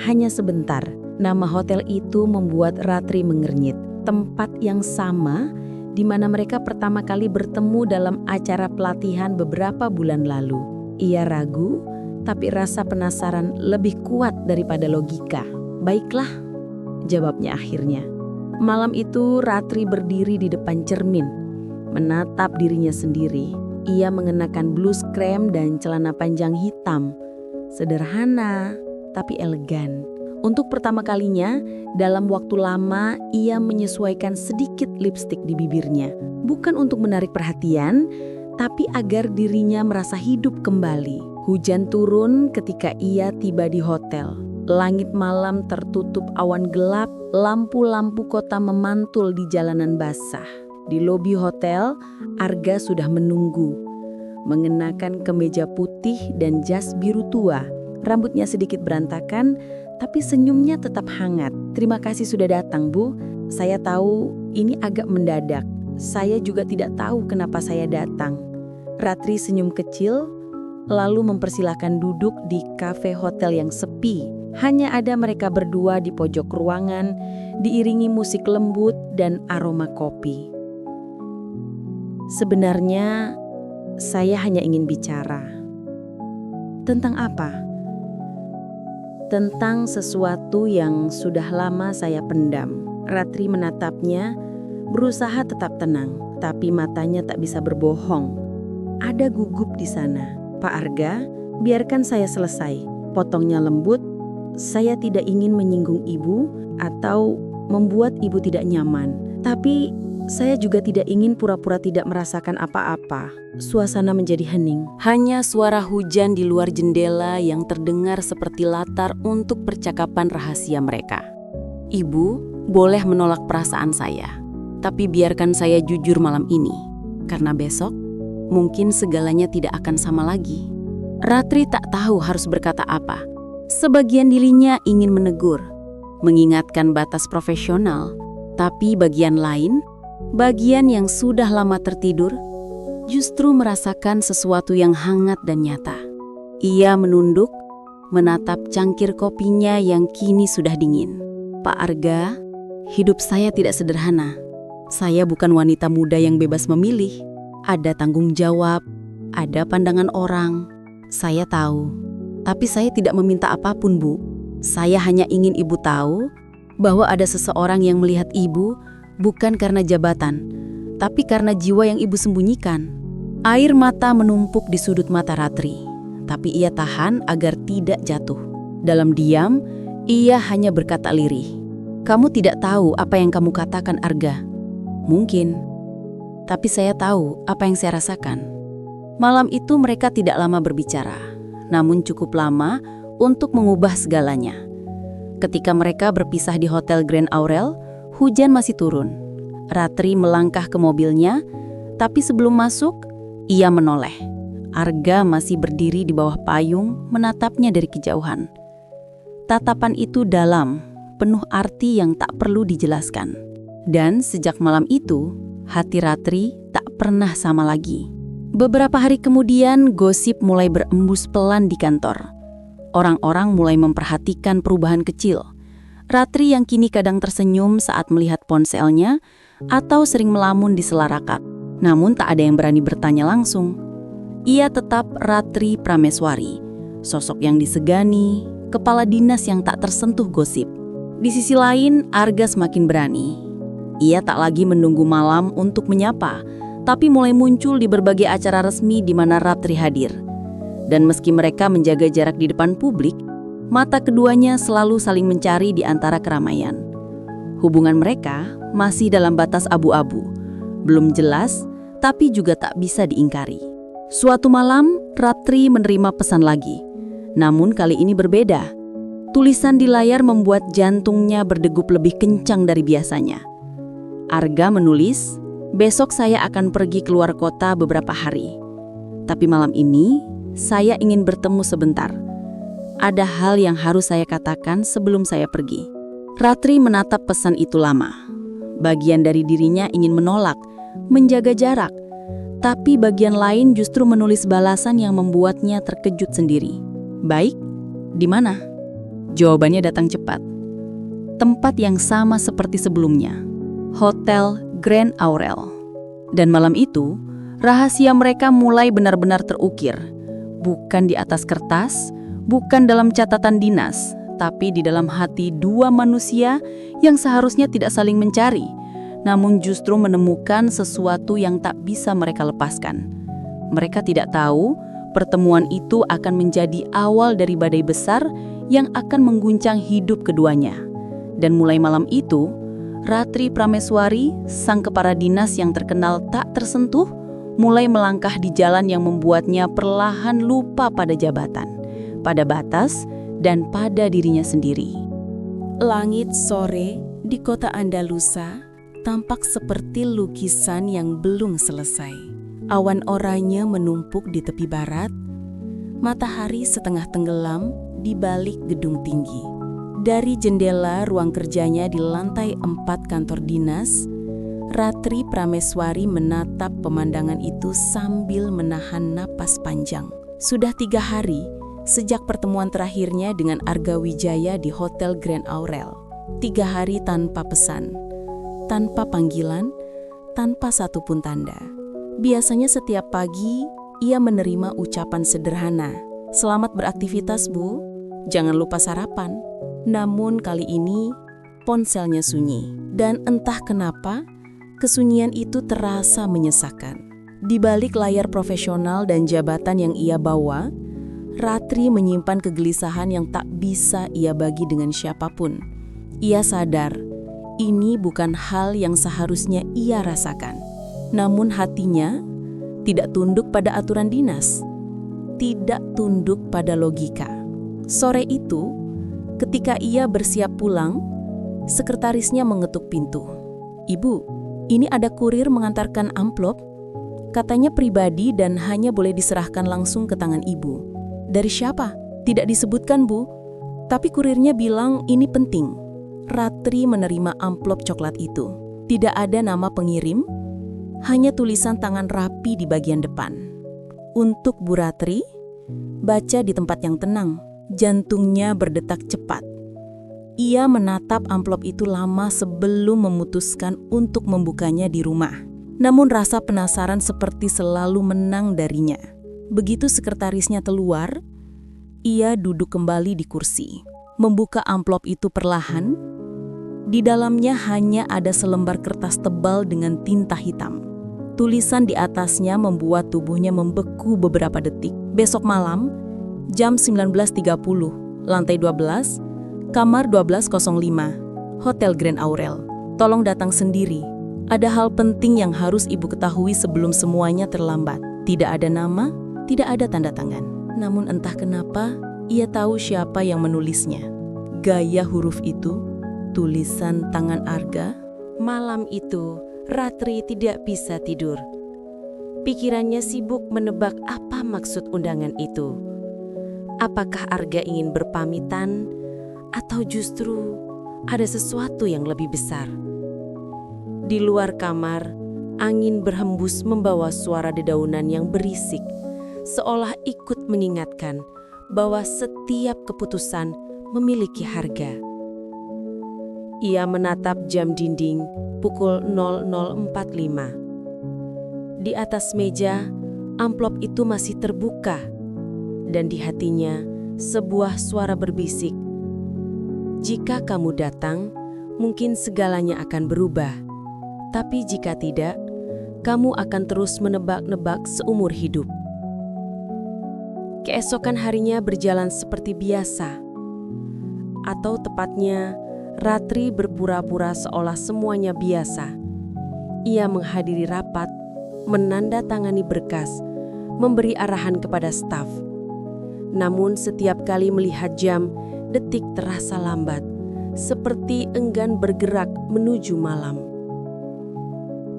Hanya sebentar." Nama hotel itu membuat Ratri mengernyit. Tempat yang sama di mana mereka pertama kali bertemu dalam acara pelatihan beberapa bulan lalu. Ia ragu, tapi rasa penasaran lebih kuat daripada logika. "Baiklah," jawabnya akhirnya. Malam itu Ratri berdiri di depan cermin, menatap dirinya sendiri. Ia mengenakan blus krem dan celana panjang hitam. Sederhana, tapi elegan. Untuk pertama kalinya, dalam waktu lama, ia menyesuaikan sedikit lipstik di bibirnya. Bukan untuk menarik perhatian, tapi agar dirinya merasa hidup kembali. Hujan turun ketika ia tiba di hotel. Langit malam tertutup awan gelap, lampu-lampu kota memantul di jalanan basah. Di lobi hotel, Arga sudah menunggu. Mengenakan kemeja putih dan jas biru tua. Rambutnya sedikit berantakan, tapi senyumnya tetap hangat. "Terima kasih sudah datang, Bu. Saya tahu ini agak mendadak. Saya juga tidak tahu kenapa saya datang." Ratri senyum kecil, lalu mempersilahkan duduk di kafe hotel yang sepi. Hanya ada mereka berdua di pojok ruangan, diiringi musik lembut dan aroma kopi. "Sebenarnya, saya hanya ingin bicara." "Tentang apa?" "Tentang sesuatu yang sudah lama saya pendam." Ratri menatapnya, berusaha tetap tenang, tapi matanya tak bisa berbohong. Ada gugup di sana. "Pak Arga, biarkan saya selesai," potongnya lembut. "Saya tidak ingin menyinggung ibu atau membuat ibu tidak nyaman. Tapi saya juga tidak ingin pura-pura tidak merasakan apa-apa." Suasana menjadi hening. Hanya suara hujan di luar jendela yang terdengar seperti latar untuk percakapan rahasia mereka. "Ibu, boleh menolak perasaan saya. Tapi biarkan saya jujur malam ini. Karena besok, mungkin segalanya tidak akan sama lagi." Ratri tak tahu harus berkata apa. Sebagian dirinya ingin menegur, mengingatkan batas profesional. Tapi bagian lain, bagian yang sudah lama tertidur, justru merasakan sesuatu yang hangat dan nyata. Ia menunduk, menatap cangkir kopinya yang kini sudah dingin. "Pak Arga, hidup saya tidak sederhana. Saya bukan wanita muda yang bebas memilih. Ada tanggung jawab, ada pandangan orang. Saya tahu, tapi saya tidak meminta apapun, Bu. Saya hanya ingin ibu tahu bahwa ada seseorang yang melihat ibu bukan karena jabatan, tapi karena jiwa yang ibu sembunyikan." Air mata menumpuk di sudut mata Ratri, tapi ia tahan agar tidak jatuh. Dalam diam, ia hanya berkata lirih, "Kamu tidak tahu apa yang kamu katakan, Arga. Mungkin, tapi saya tahu apa yang saya rasakan." Malam itu mereka tidak lama berbicara, namun cukup lama untuk mengubah segalanya. Ketika mereka berpisah di Hotel Grand Aurel, hujan masih turun. Ratri melangkah ke mobilnya, tapi sebelum masuk, ia menoleh. Arga masih berdiri di bawah payung, menatapnya dari kejauhan. Tatapan itu dalam, penuh arti yang tak perlu dijelaskan. Dan sejak malam itu, hati Ratri tak pernah sama lagi. Beberapa hari kemudian, gosip mulai berembus pelan di kantor. Orang-orang mulai memperhatikan perubahan kecil. Ratri yang kini kadang tersenyum saat melihat ponselnya, atau sering melamun di sela rakat. Namun tak ada yang berani bertanya langsung. Ia tetap Ratri Prameswari, sosok yang disegani, kepala dinas yang tak tersentuh gosip. Di sisi lain, Arga semakin berani. Ia tak lagi menunggu malam untuk menyapa, tapi mulai muncul di berbagai acara resmi di mana Ratri hadir. Dan meski mereka menjaga jarak di depan publik, mata keduanya selalu saling mencari di antara keramaian. Hubungan mereka masih dalam batas abu-abu. Belum jelas, tapi juga tak bisa diingkari. Suatu malam, Ratri menerima pesan lagi. Namun kali ini berbeda. Tulisan di layar membuat jantungnya berdegup lebih kencang dari biasanya. Arga menulis, "Besok saya akan pergi keluar kota beberapa hari. Tapi malam ini, saya ingin bertemu sebentar. Ada hal yang harus saya katakan sebelum saya pergi." Ratri menatap pesan itu lama. Bagian dari dirinya ingin menolak, menjaga jarak. Tapi bagian lain justru menulis balasan yang membuatnya terkejut sendiri. "Baik, di mana?" Jawabannya datang cepat. Tempat yang sama seperti sebelumnya. Hotel Grand Aurel. Dan malam itu, rahasia mereka mulai benar-benar terukir. Bukan di atas kertas, bukan dalam catatan dinas, tapi di dalam hati dua manusia yang seharusnya tidak saling mencari, namun justru menemukan sesuatu yang tak bisa mereka lepaskan. Mereka tidak tahu pertemuan itu akan menjadi awal dari badai besar yang akan mengguncang hidup keduanya. Dan mulai malam itu, Ratri Prameswari, sang kepala dinas yang terkenal tak tersentuh, mulai melangkah di jalan yang membuatnya perlahan lupa pada jabatan, pada batas, dan pada dirinya sendiri. Langit sore di kota Andalusa tampak seperti lukisan yang belum selesai. Awan oranye menumpuk di tepi barat, matahari setengah tenggelam di balik gedung tinggi. Dari jendela ruang kerjanya di lantai 4 kantor dinas, Ratri Prameswari menatap pemandangan itu sambil menahan napas panjang. Sudah 3 hari sejak pertemuan terakhirnya dengan Arga Wijaya di Hotel Grand Aurel. 3 hari tanpa pesan, tanpa panggilan, tanpa satupun tanda. Biasanya setiap pagi ia menerima ucapan sederhana, "Selamat beraktivitas, Bu. Jangan lupa sarapan." Namun kali ini ponselnya sunyi. Dan entah kenapa, kesunyian itu terasa menyesakan. Di balik layar profesional dan jabatan yang ia bawa, Ratri menyimpan kegelisahan yang tak bisa ia bagi dengan siapapun. Ia sadar, ini bukan hal yang seharusnya ia rasakan. Namun hatinya tidak tunduk pada aturan dinas, tidak tunduk pada logika. Sore itu, ketika ia bersiap pulang, sekretarisnya mengetuk pintu. "Ibu, ini ada kurir mengantarkan amplop. Katanya pribadi dan hanya boleh diserahkan langsung ke tangan ibu." "Dari siapa?" "Tidak disebutkan, Bu. Tapi kurirnya bilang ini penting." Ratri menerima amplop coklat itu. Tidak ada nama pengirim, hanya tulisan tangan rapi di bagian depan. "Untuk Bu Ratri, baca di tempat yang tenang." Jantungnya berdetak cepat. Ia menatap amplop itu lama sebelum memutuskan untuk membukanya di rumah. Namun rasa penasaran seperti selalu menang darinya. Begitu sekretarisnya keluar, ia duduk kembali di kursi. Membuka amplop itu perlahan. Di dalamnya hanya ada selembar kertas tebal dengan tinta hitam. Tulisan di atasnya membuat tubuhnya membeku beberapa detik. "Besok malam, jam 19.30, lantai 12, kamar 1205, Hotel Grand Aurel. Tolong datang sendiri. Ada hal penting yang harus ibu ketahui sebelum semuanya terlambat." Tidak ada nama, tidak ada tanda tangan. Namun entah kenapa, ia tahu siapa yang menulisnya. Gaya huruf itu, tulisan tangan Arga. Malam itu, Ratri tidak bisa tidur. Pikirannya sibuk menebak apa maksud undangan itu. Apakah Arga ingin berpamitan, atau justru ada sesuatu yang lebih besar? Di luar kamar, angin berhembus membawa suara dedaunan yang berisik, seolah ikut mengingatkan bahwa setiap keputusan memiliki harga. Ia menatap jam dinding pukul 00.45. Di atas meja, amplop itu masih terbuka. Dan di hatinya, sebuah suara berbisik. Jika kamu datang, mungkin segalanya akan berubah. Tapi jika tidak, kamu akan terus menebak-nebak seumur hidup. Keesokan harinya berjalan seperti biasa. Atau tepatnya, Ratri berpura-pura seolah semuanya biasa. Ia menghadiri rapat, menandatangani berkas, memberi arahan kepada staf. Namun setiap kali melihat jam, detik terasa lambat, seperti enggan bergerak menuju malam.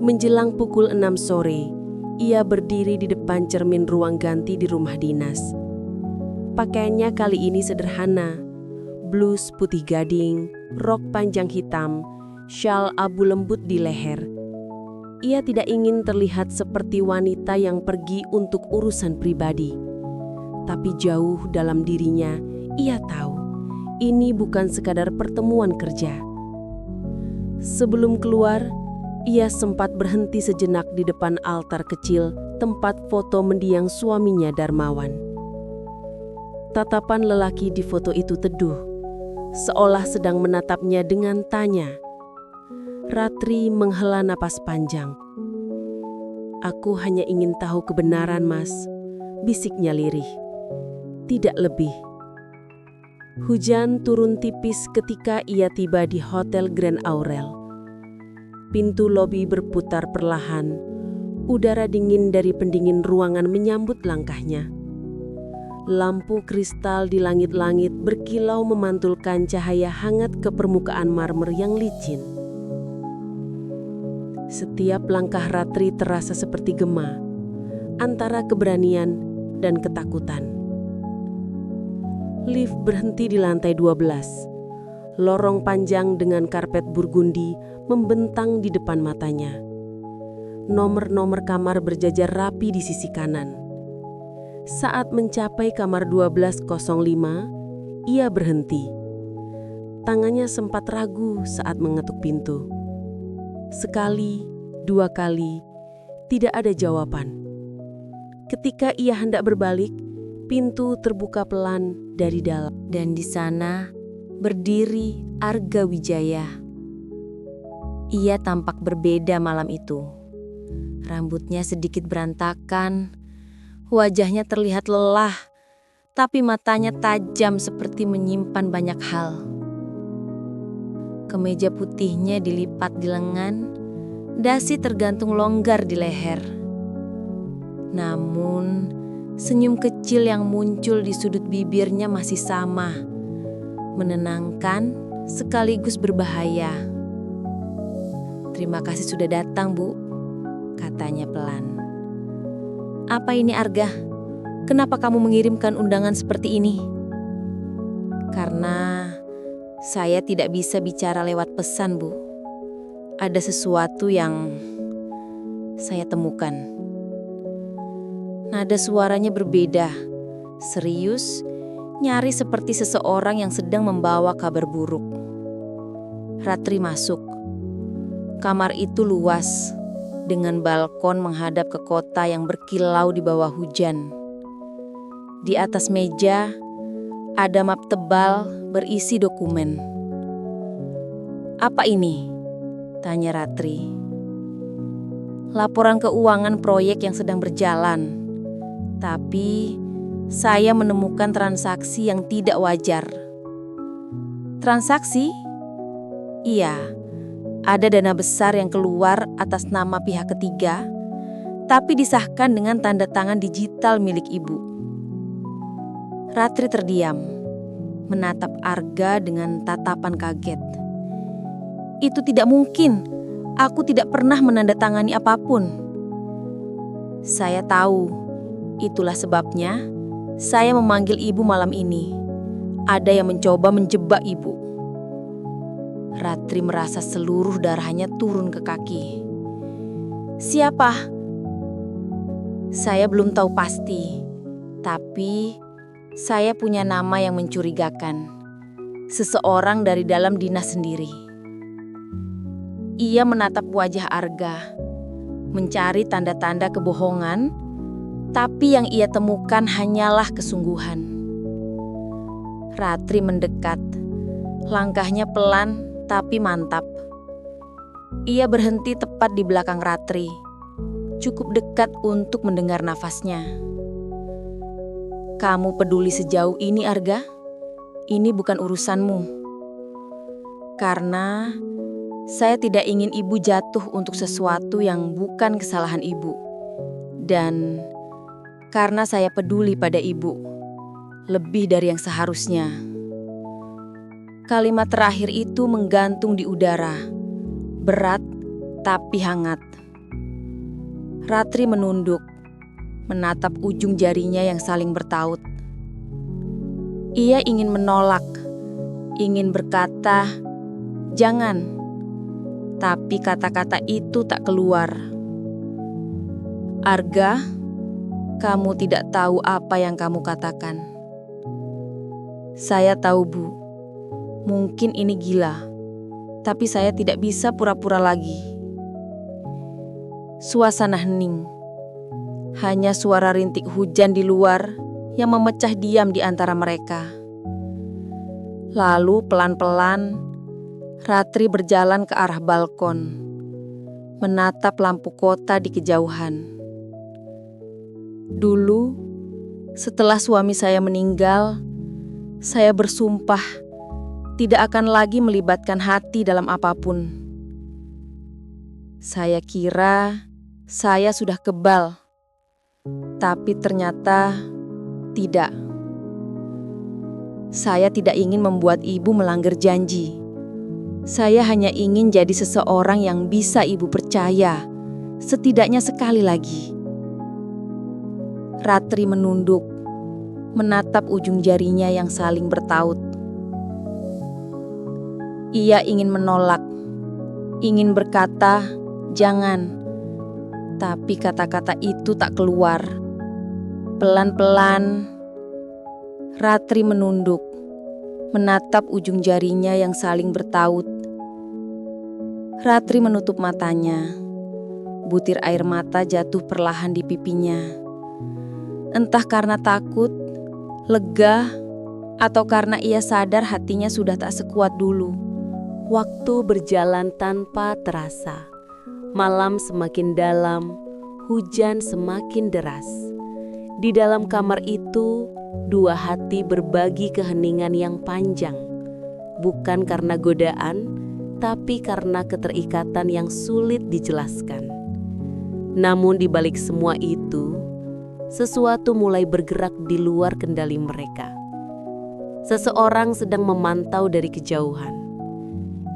Menjelang pukul 6 sore, ia berdiri di depan cermin ruang ganti di rumah dinas. Pakaiannya kali ini sederhana, blus putih gading, rok panjang hitam, syal abu lembut di leher. Ia tidak ingin terlihat seperti wanita yang pergi untuk urusan pribadi. Tapi jauh dalam dirinya, ia tahu ini bukan sekadar pertemuan kerja. Sebelum keluar, ia sempat berhenti sejenak di depan altar kecil tempat foto mendiang suaminya Darmawan. Tatapan lelaki di foto itu teduh, seolah sedang menatapnya dengan tanya. Ratri menghela napas panjang. "Aku hanya ingin tahu kebenaran, Mas," bisiknya lirih. "Tidak lebih." Hujan turun tipis ketika ia tiba di Hotel Grand Aurel. Pintu lobi berputar perlahan. Udara dingin dari pendingin ruangan menyambut langkahnya. Lampu kristal di langit-langit berkilau memantulkan cahaya hangat ke permukaan marmer yang licin. Setiap langkah Ratri terasa seperti gema, antara keberanian dan ketakutan. Lift berhenti di lantai 12. Lorong panjang dengan karpet burgundi membentang di depan matanya. Nomor-nomor kamar berjajar rapi di sisi kanan. Saat mencapai kamar 1205, ia berhenti. Tangannya sempat ragu saat mengetuk pintu. Sekali, dua kali, tidak ada jawaban. Ketika ia hendak berbalik, pintu terbuka pelan dari dalam. Dan di sana berdiri Arga Wijaya. Ia tampak berbeda malam itu. Rambutnya sedikit berantakan, wajahnya terlihat lelah, tapi matanya tajam seperti menyimpan banyak hal. Kemeja putihnya dilipat di lengan, dasi tergantung longgar di leher. Namun, senyum kecil yang muncul di sudut bibirnya masih sama, menenangkan sekaligus berbahaya. "Terima kasih sudah datang, Bu," katanya pelan. "Apa ini, Arga? Kenapa kamu mengirimkan undangan seperti ini?" "Karena saya tidak bisa bicara lewat pesan, Bu. Ada sesuatu yang saya temukan." Nada suaranya berbeda, serius, nyaris seperti seseorang yang sedang membawa kabar buruk. Ratri masuk. Kamar itu luas, dengan balkon menghadap ke kota yang berkilau di bawah hujan. Di atas meja, ada map tebal berisi dokumen. "Apa ini?" tanya Ratri. "Laporan keuangan proyek yang sedang berjalan. Tapi saya menemukan transaksi yang tidak wajar." "Transaksi?" "Iya, ada dana besar yang keluar atas nama pihak ketiga, tapi disahkan dengan tanda tangan digital milik Ibu." Ratri terdiam, menatap Arga dengan tatapan kaget. "Itu tidak mungkin. Aku tidak pernah menandatangani apapun." "Saya tahu. Itulah sebabnya saya memanggil Ibu malam ini. Ada yang mencoba menjebak Ibu." Ratri merasa seluruh darahnya turun ke kaki. "Siapa?" "Saya belum tahu pasti, tapi saya punya nama yang mencurigakan. Seseorang dari dalam dinas sendiri." Ia menatap wajah Arga, mencari tanda-tanda kebohongan, tapi yang ia temukan hanyalah kesungguhan. Ratri mendekat, langkahnya pelan tapi mantap. Ia berhenti tepat di belakang Ratri, cukup dekat untuk mendengar nafasnya. "Kamu peduli sejauh ini, Arga? Ini bukan urusanmu. Karena Saya tidak ingin ibu jatuh untuk sesuatu yang bukan kesalahan ibu. Dan karena saya peduli pada ibu, lebih dari yang seharusnya. Kalimat terakhir itu menggantung di udara, berat tapi hangat. Ratri menunduk, menatap ujung jarinya yang saling bertaut. Ia ingin menolak, ingin berkata, "Jangan." Tapi kata-kata itu tak keluar. "Arga, kamu tidak tahu apa yang kamu katakan." "Saya tahu, Bu. Mungkin ini gila, tapi saya tidak bisa pura-pura lagi." Suasana hening. Hanya suara rintik hujan di luar yang memecah diam di antara mereka. Lalu pelan-pelan Ratri berjalan ke arah balkon, menatap lampu kota di kejauhan. Dulu, setelah suami saya meninggal, saya bersumpah tidak akan lagi melibatkan hati dalam apapun. Saya kira saya sudah kebal, tapi ternyata tidak. Saya tidak ingin membuat ibu melanggar janji. Saya hanya ingin jadi seseorang yang bisa ibu percaya, setidaknya sekali lagi. Ratri menunduk, menatap ujung jarinya yang saling bertaut. Ia ingin menolak, ingin berkata, "Jangan." Tapi kata-kata itu tak keluar. Pelan-pelan, Ratri menunduk, menatap ujung jarinya yang saling bertaut. Ratri menutup matanya. Butir air mata jatuh perlahan di pipinya. Entah karena takut, lega, atau karena ia sadar hatinya sudah tak sekuat dulu. Waktu berjalan tanpa terasa. Malam semakin dalam, hujan semakin deras. Di dalam kamar itu, dua hati berbagi keheningan yang panjang. Bukan karena godaan, tapi karena keterikatan yang sulit dijelaskan. Namun di balik semua itu, sesuatu mulai bergerak di luar kendali mereka. Seseorang sedang memantau dari kejauhan.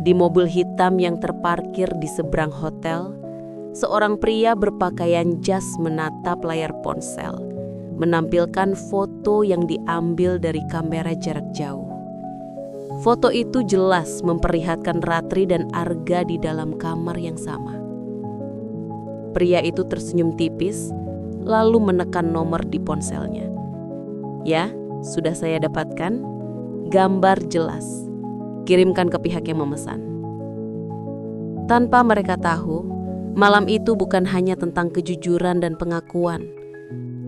Di mobil hitam yang terparkir di seberang hotel, seorang pria berpakaian jas menatap layar ponsel, menampilkan foto yang diambil dari kamera jarak jauh. Foto itu jelas memperlihatkan Ratri dan Arga di dalam kamar yang sama. Pria itu tersenyum tipis, lalu menekan nomor di ponselnya. "Ya, sudah saya dapatkan. Gambar jelas. Kirimkan ke pihak yang memesan." Tanpa mereka tahu, malam itu bukan hanya tentang kejujuran dan pengakuan,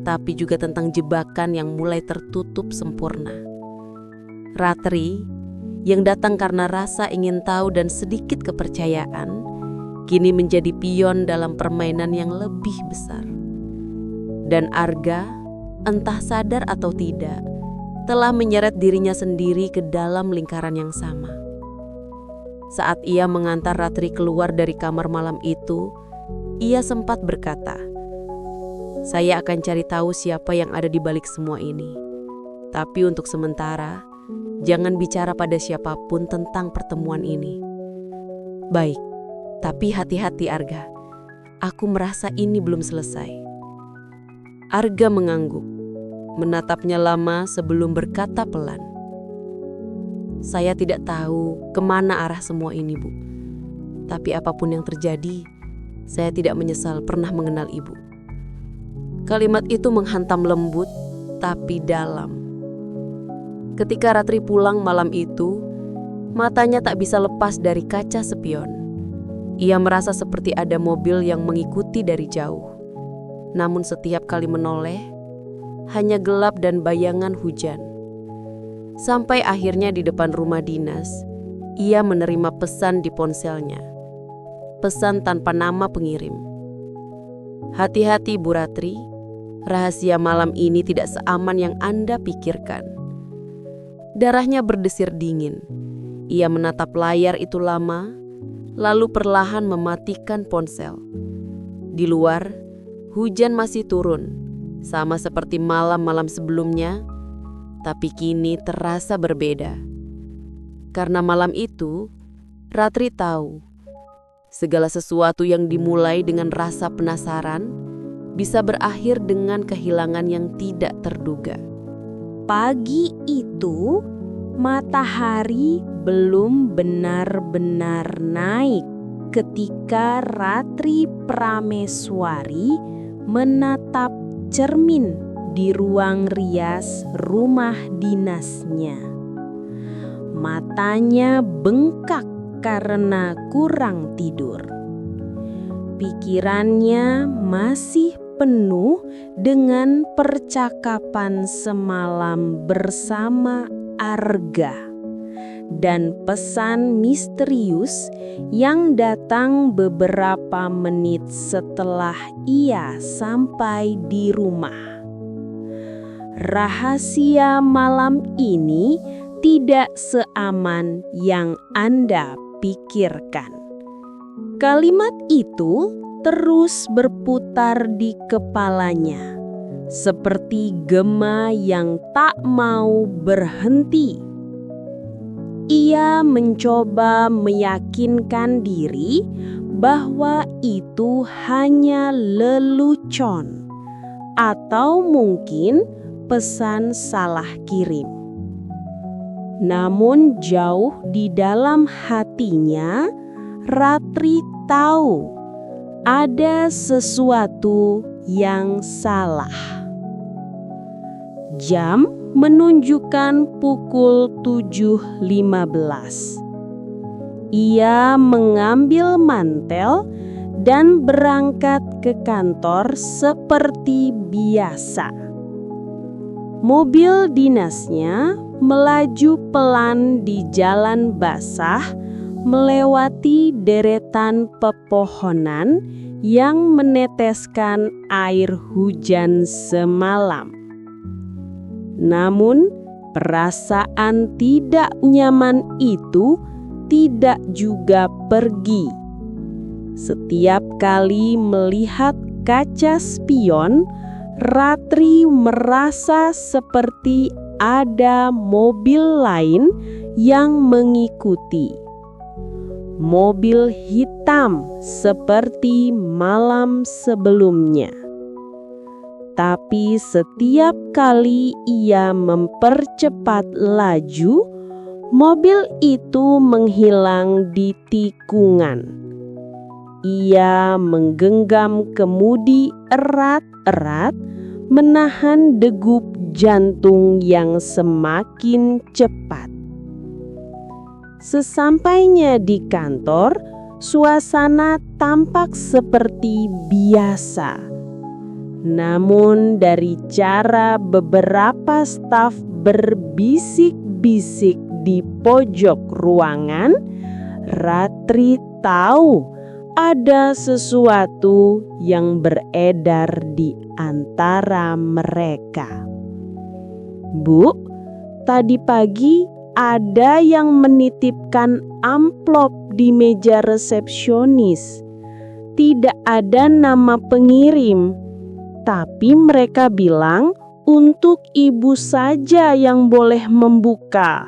tapi juga tentang jebakan yang mulai tertutup sempurna. Ratri, yang datang karena rasa ingin tahu dan sedikit kepercayaan, kini menjadi pion dalam permainan yang lebih besar. Dan Arga, entah sadar atau tidak, telah menyeret dirinya sendiri ke dalam lingkaran yang sama. Saat ia mengantar Ratri keluar dari kamar malam itu, ia sempat berkata, "Saya akan cari tahu siapa yang ada di balik semua ini. Tapi untuk sementara, jangan bicara pada siapapun tentang pertemuan ini." "Baik, tapi hati-hati Arga. Aku merasa ini belum selesai." Arga mengangguk, menatapnya lama sebelum berkata pelan, "Saya tidak tahu kemana arah semua ini, Bu. Tapi apapun yang terjadi, saya tidak menyesal pernah mengenal Ibu." Kalimat itu menghantam lembut, tapi dalam. Ketika Ratri pulang malam itu, matanya tak bisa lepas dari kaca spion. Ia merasa seperti ada mobil yang mengikuti dari jauh. Namun setiap kali menoleh, hanya gelap dan bayangan hujan. Sampai akhirnya di depan rumah dinas, ia menerima pesan di ponselnya. Pesan tanpa nama pengirim. "Hati-hati Bu Ratri, rahasia malam ini tidak seaman yang Anda pikirkan." Darahnya berdesir dingin. Ia menatap layar itu lama, lalu perlahan mematikan ponsel. Di luar, hujan masih turun, sama seperti malam-malam sebelumnya, tapi kini terasa berbeda. Karena malam itu, Ratri tahu, segala sesuatu yang dimulai dengan rasa penasaran bisa berakhir dengan kehilangan yang tidak terduga. Pagi itu, matahari belum benar-benar naik ketika Ratri Prameswari menatap cermin di ruang rias rumah dinasnya. Matanya bengkak karena kurang tidur. Pikirannya masih penuh dengan percakapan semalam bersama Arga dan pesan misterius yang datang beberapa menit setelah ia sampai di rumah. Rahasia malam ini tidak seaman yang Anda pikirkan. Kalimat itu terus berputar di kepalanya, seperti gema yang tak mau berhenti. Ia mencoba meyakinkan diri bahwa itu hanya lelucon atau mungkin pesan salah kirim. Namun jauh di dalam hatinya, Ratri tahu ada sesuatu yang salah. Jam menunjukkan pukul 7.15. Ia mengambil mantel dan berangkat ke kantor seperti biasa. Mobil dinasnya melaju pelan di jalan basah, melewati deretan pepohonan yang meneteskan air hujan semalam. Namun, perasaan tidak nyaman itu tidak juga pergi. Setiap kali melihat kaca spion, Ratri merasa seperti ada mobil lain yang mengikuti. Mobil hitam seperti malam sebelumnya. Tapi setiap kali ia mempercepat laju, mobil itu menghilang di tikungan. Ia menggenggam kemudi erat-erat, menahan degup jantung yang semakin cepat. Sesampainya di kantor, suasana tampak seperti biasa. Namun dari cara beberapa staf berbisik-bisik di pojok ruangan, Ratri tahu ada sesuatu yang beredar di antara mereka. "Bu, tadi pagi ada yang menitipkan amplop di meja resepsionis. Tidak ada nama pengirim, tapi mereka bilang untuk ibu saja yang boleh membuka."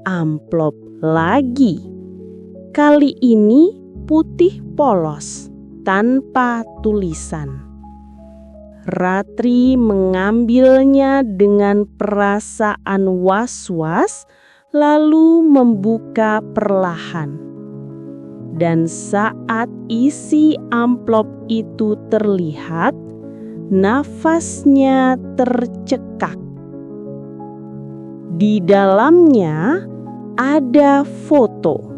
Amplop lagi. Kali ini putih polos, tanpa tulisan. Ratri mengambilnya dengan perasaan was-was, lalu membuka perlahan. Dan saat isi amplop itu terlihat, nafasnya tercekak. Di dalamnya ada foto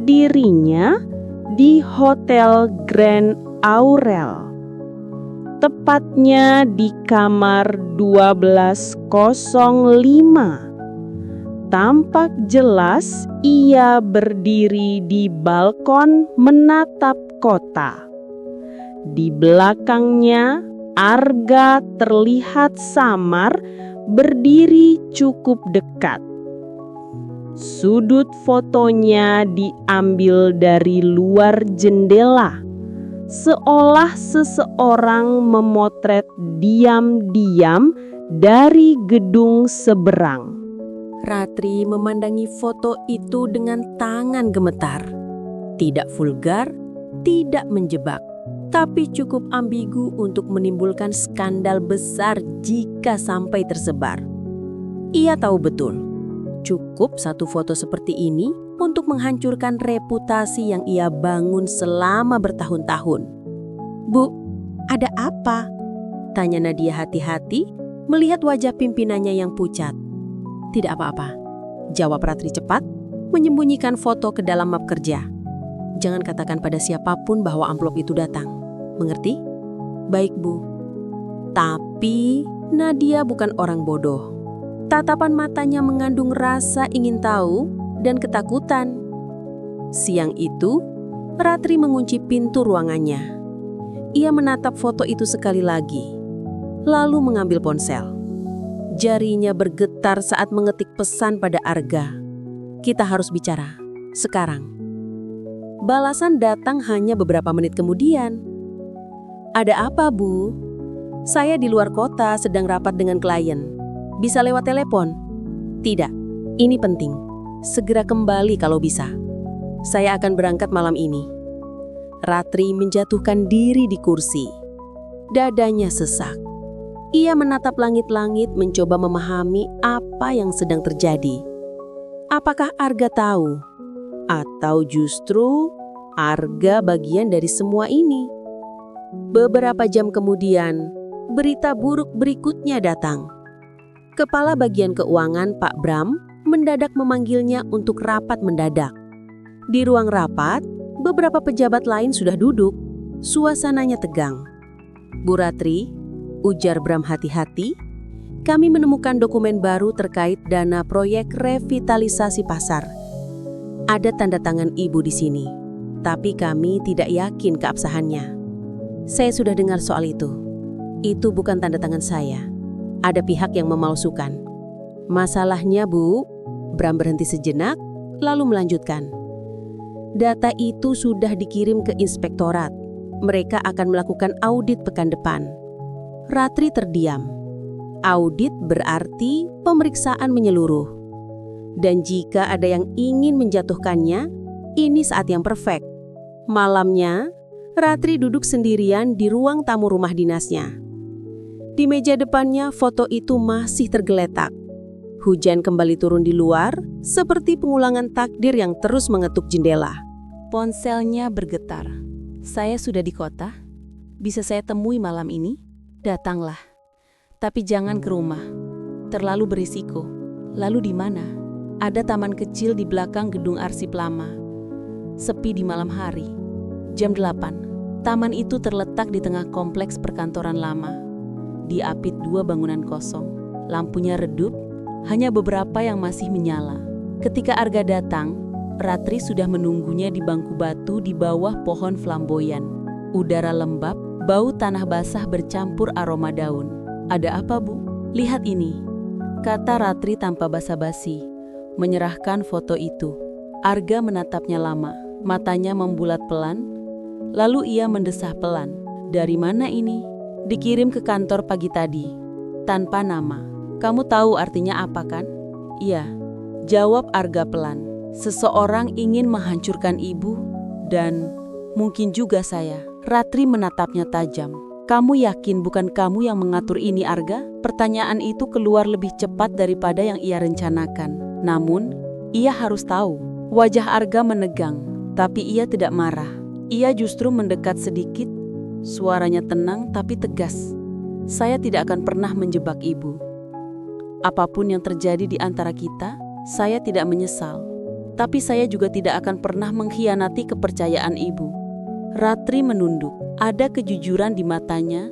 dirinya di Hotel Grand Aurel. Tepatnya di kamar 1205. Tampak jelas ia berdiri di balkon menatap kota. Di belakangnya, Arga terlihat samar berdiri cukup dekat. Sudut fotonya diambil dari luar jendela, seolah seseorang memotret diam-diam dari gedung seberang. Ratri memandangi foto itu dengan tangan gemetar. Tidak vulgar, tidak menjebak, tapi cukup ambigu untuk menimbulkan skandal besar jika sampai tersebar. Ia tahu betul, cukup satu foto seperti ini untuk menghancurkan reputasi yang ia bangun selama bertahun-tahun. "Bu, ada apa?" tanya Nadia hati-hati melihat wajah pimpinannya yang pucat. "Tidak apa-apa," jawab Ratri cepat, menyembunyikan foto ke dalam map kerja. "Jangan katakan pada siapapun bahwa amplop itu datang. Mengerti?" "Baik, Bu." Tapi Nadia bukan orang bodoh. Tatapan matanya mengandung rasa ingin tahu dan ketakutan. Siang itu, Ratri mengunci pintu ruangannya. Ia menatap foto itu sekali lagi, lalu mengambil ponsel. Jarinya bergetar saat mengetik pesan pada Arga. "Kita harus bicara, sekarang." Balasan datang hanya beberapa menit kemudian. "Ada apa, Bu?" "Saya di luar kota sedang rapat dengan klien. Bisa lewat telepon?" "Tidak, ini penting. Segera kembali kalau bisa. Saya akan berangkat malam ini." Ratri menjatuhkan diri di kursi. Dadanya sesak. Ia menatap langit-langit mencoba memahami apa yang sedang terjadi. Apakah Arga tahu? Atau justru Arga bagian dari semua ini? Beberapa jam kemudian, berita buruk berikutnya datang. Kepala bagian keuangan Pak Bram mendadak memanggilnya untuk rapat mendadak. Di ruang rapat, beberapa pejabat lain sudah duduk. Suasananya tegang. "Bu Ratri," ujar Bram hati-hati, "kami menemukan dokumen baru terkait dana proyek revitalisasi pasar. Ada tanda tangan Ibu di sini, tapi kami tidak yakin keabsahannya." "Saya sudah dengar soal itu. Itu bukan tanda tangan saya. Ada pihak yang memalsukan." "Masalahnya, Bu," Bram berhenti sejenak, lalu melanjutkan. "Data itu sudah dikirim ke inspektorat. Mereka akan melakukan audit pekan depan." Ratri terdiam. Audit berarti pemeriksaan menyeluruh. Dan jika ada yang ingin menjatuhkannya, ini saat yang perfect. Malamnya, Ratri duduk sendirian di ruang tamu rumah dinasnya. Di meja depannya, foto itu masih tergeletak. Hujan kembali turun di luar, seperti pengulangan takdir yang terus mengetuk jendela. Ponselnya bergetar. "Saya sudah di kota. Bisa saya temui malam ini?" "Datanglah. Tapi jangan ke rumah. Terlalu berisiko." "Lalu di mana?" "Ada taman kecil di belakang gedung arsip lama. Sepi di malam hari. Jam 8. Taman itu terletak di tengah kompleks perkantoran lama. Diapit 2 bangunan kosong. Lampunya redup, hanya beberapa yang masih menyala." Ketika Arga datang, Ratri sudah menunggunya di bangku batu di bawah pohon flamboyan. Udara lembab, bau tanah basah bercampur aroma daun. "Ada apa, Bu?" "Lihat ini," kata Ratri tanpa basa-basi, menyerahkan foto itu. Arga menatapnya lama, matanya membulat pelan, lalu ia mendesah pelan. "Dari mana ini?" "Dikirim ke kantor pagi tadi, tanpa nama." "Kamu tahu artinya apa kan?" "Iya," jawab Arga pelan. "Seseorang ingin menghancurkan Ibu, dan mungkin juga saya." Ratri menatapnya tajam. "Kamu yakin bukan kamu yang mengatur ini, Arga?" Pertanyaan itu keluar lebih cepat daripada yang ia rencanakan. Namun, ia harus tahu. Wajah Arga menegang, tapi ia tidak marah. Ia justru mendekat sedikit. Suaranya tenang tapi tegas. "Saya tidak akan pernah menjebak Ibu. Apapun yang terjadi di antara kita, saya tidak menyesal. Tapi saya juga tidak akan pernah mengkhianati kepercayaan Ibu." Ratri menunduk. Ada kejujuran di matanya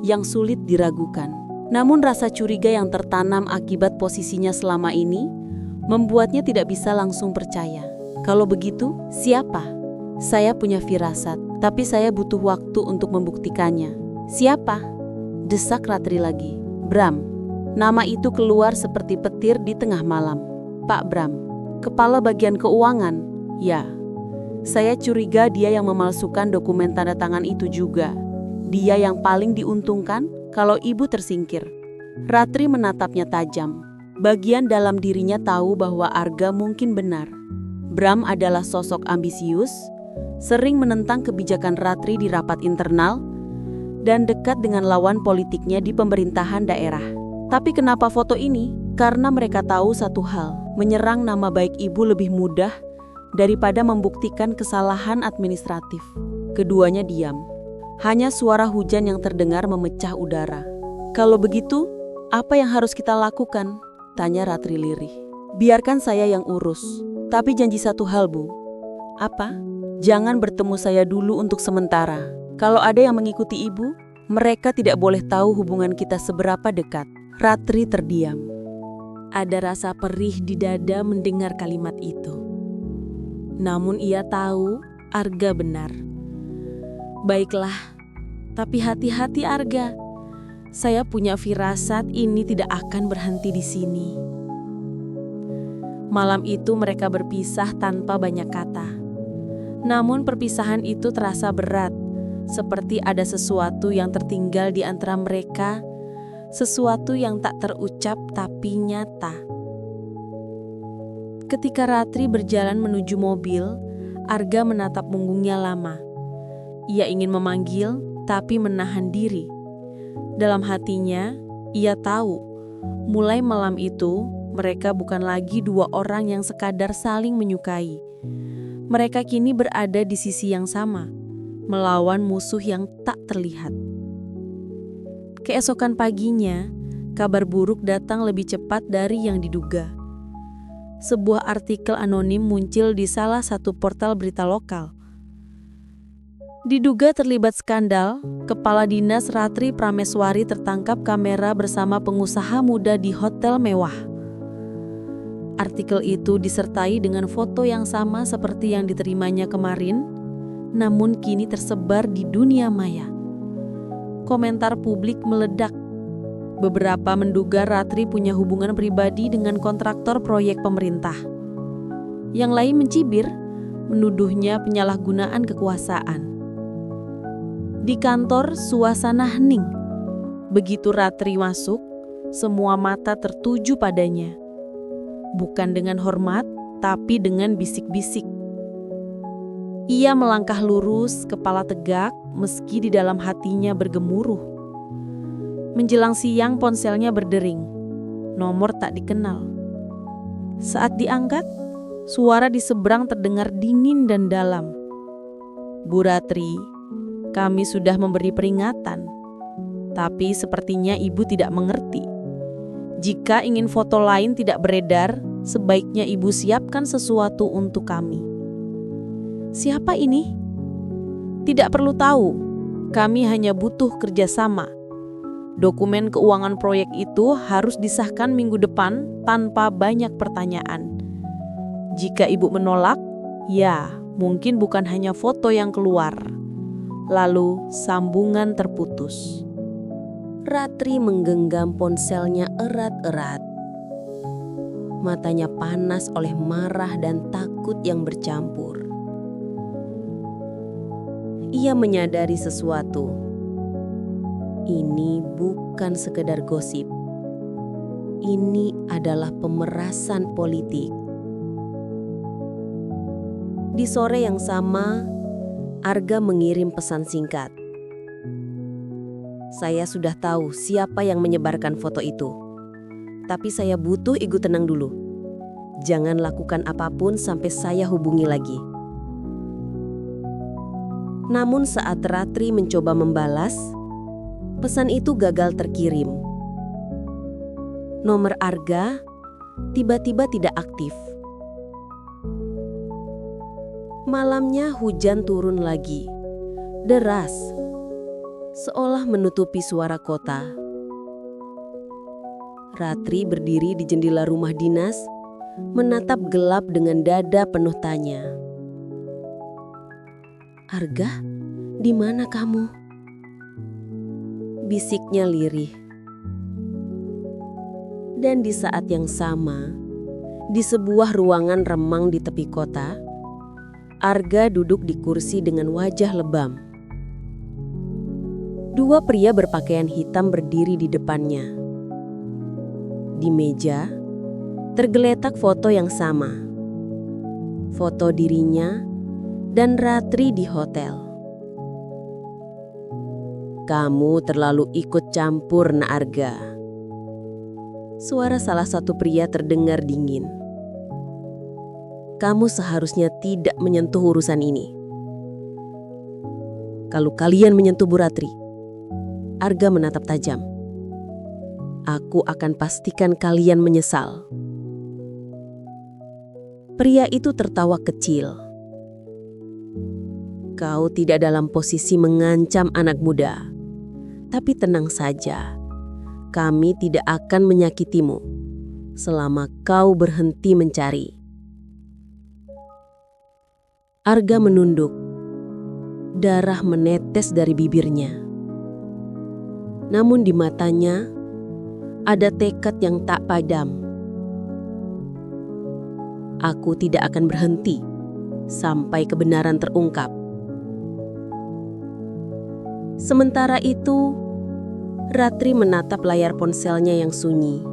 yang sulit diragukan. Namun rasa curiga yang tertanam akibat posisinya selama ini membuatnya tidak bisa langsung percaya. "Kalau begitu, siapa?" "Saya punya firasat, tapi saya butuh waktu untuk membuktikannya." "Siapa?" desak Ratri lagi. "Bram." Nama itu keluar seperti petir di tengah malam. "Pak Bram." Kepala bagian keuangan? Ya. Saya curiga dia yang memalsukan dokumen tanda tangan itu juga. Dia yang paling diuntungkan kalau ibu tersingkir. Ratri menatapnya tajam. Bagian dalam dirinya tahu bahwa Arga mungkin benar. Bram adalah sosok ambisius, sering menentang kebijakan Ratri di rapat internal, dan dekat dengan lawan politiknya di pemerintahan daerah. Tapi kenapa foto ini? Karena mereka tahu satu hal, menyerang nama baik ibu lebih mudah daripada membuktikan kesalahan administratif. Keduanya diam. Hanya suara hujan yang terdengar memecah udara. Kalau begitu, apa yang harus kita lakukan? Tanya Ratri lirih. Biarkan saya yang urus. Tapi janji satu hal, Bu. Apa? Jangan bertemu saya dulu untuk sementara. Kalau ada yang mengikuti ibu, mereka tidak boleh tahu hubungan kita seberapa dekat. Ratri terdiam. Ada rasa perih di dada mendengar kalimat itu. Namun ia tahu Arga benar. Baiklah, tapi hati-hati Arga. Saya punya firasat ini tidak akan berhenti di sini. Malam itu mereka berpisah tanpa banyak kata. Namun perpisahan itu terasa berat, seperti ada sesuatu yang tertinggal di antara mereka, sesuatu yang tak terucap tapi nyata. Ketika Ratri berjalan menuju mobil, Arga menatap punggungnya lama. Ia ingin memanggil, tapi menahan diri. Dalam hatinya, ia tahu, mulai malam itu, mereka bukan lagi dua orang yang sekadar saling menyukai. Mereka kini berada di sisi yang sama, melawan musuh yang tak terlihat. Keesokan paginya, kabar buruk datang lebih cepat dari yang diduga. Sebuah artikel anonim muncul di salah satu portal berita lokal. Diduga terlibat skandal, Kepala Dinas Ratri Prameswari tertangkap kamera bersama pengusaha muda di hotel mewah. Artikel itu disertai dengan foto yang sama seperti yang diterimanya kemarin, namun kini tersebar di dunia maya. Komentar publik meledak. Beberapa menduga Ratri punya hubungan pribadi dengan kontraktor proyek pemerintah. Yang lain mencibir, menuduhnya penyalahgunaan kekuasaan. Di kantor, suasana hening. Begitu Ratri masuk, semua mata tertuju padanya. Bukan dengan hormat, tapi dengan bisik-bisik. Ia melangkah lurus, kepala tegak, meski di dalam hatinya bergemuruh. Menjelang siang ponselnya berdering. Nomor tak dikenal. Saat diangkat, suara di seberang terdengar dingin dan dalam. Bu Ratri, kami sudah memberi peringatan. Tapi sepertinya ibu tidak mengerti. Jika ingin foto lain tidak beredar, sebaiknya ibu siapkan sesuatu untuk kami. Siapa ini? Tidak perlu tahu, kami hanya butuh kerjasama. Dokumen keuangan proyek itu harus disahkan minggu depan tanpa banyak pertanyaan. Jika ibu menolak, ya mungkin bukan hanya foto yang keluar. Lalu sambungan terputus. Ratri menggenggam ponselnya erat-erat. Matanya panas oleh marah dan takut yang bercampur. Ia menyadari sesuatu. Ini bukan sekedar gosip. Ini adalah pemerasan politik. Di sore yang sama, Arga mengirim pesan singkat. Saya sudah tahu siapa yang menyebarkan foto itu. Tapi saya butuh Ibu tenang dulu. Jangan lakukan apapun sampai saya hubungi lagi. Namun saat Ratri mencoba membalas, pesan itu gagal terkirim. Nomor Arga tiba-tiba tidak aktif. Malamnya hujan turun lagi, deras, seolah menutupi suara kota. Ratri berdiri di jendela rumah dinas, menatap gelap dengan dada penuh tanya. Arga, di mana kamu? Bisiknya lirih. Dan di saat yang sama, Di sebuah ruangan remang di tepi kota, Arga duduk di kursi dengan wajah lebam. Dua pria berpakaian hitam berdiri di depannya. Di meja, tergeletak foto yang sama. Foto dirinya dan Ratri di hotel. "Kamu terlalu ikut campur, Na Arga." Suara salah satu pria terdengar dingin. "Kamu seharusnya tidak menyentuh urusan ini. Kalau kalian menyentuh Bu Ratri," Arga menatap tajam, "aku akan pastikan kalian menyesal." Pria itu tertawa kecil. "Kau tidak dalam posisi mengancam anak muda. Tapi tenang saja, kami tidak akan menyakitimu selama kau berhenti mencari." Arga menunduk. Darah menetes dari bibirnya. Namun di matanya ada tekad yang tak padam. "Aku tidak akan berhenti sampai kebenaran terungkap." Sementara itu, Ratri menatap layar ponselnya yang sunyi.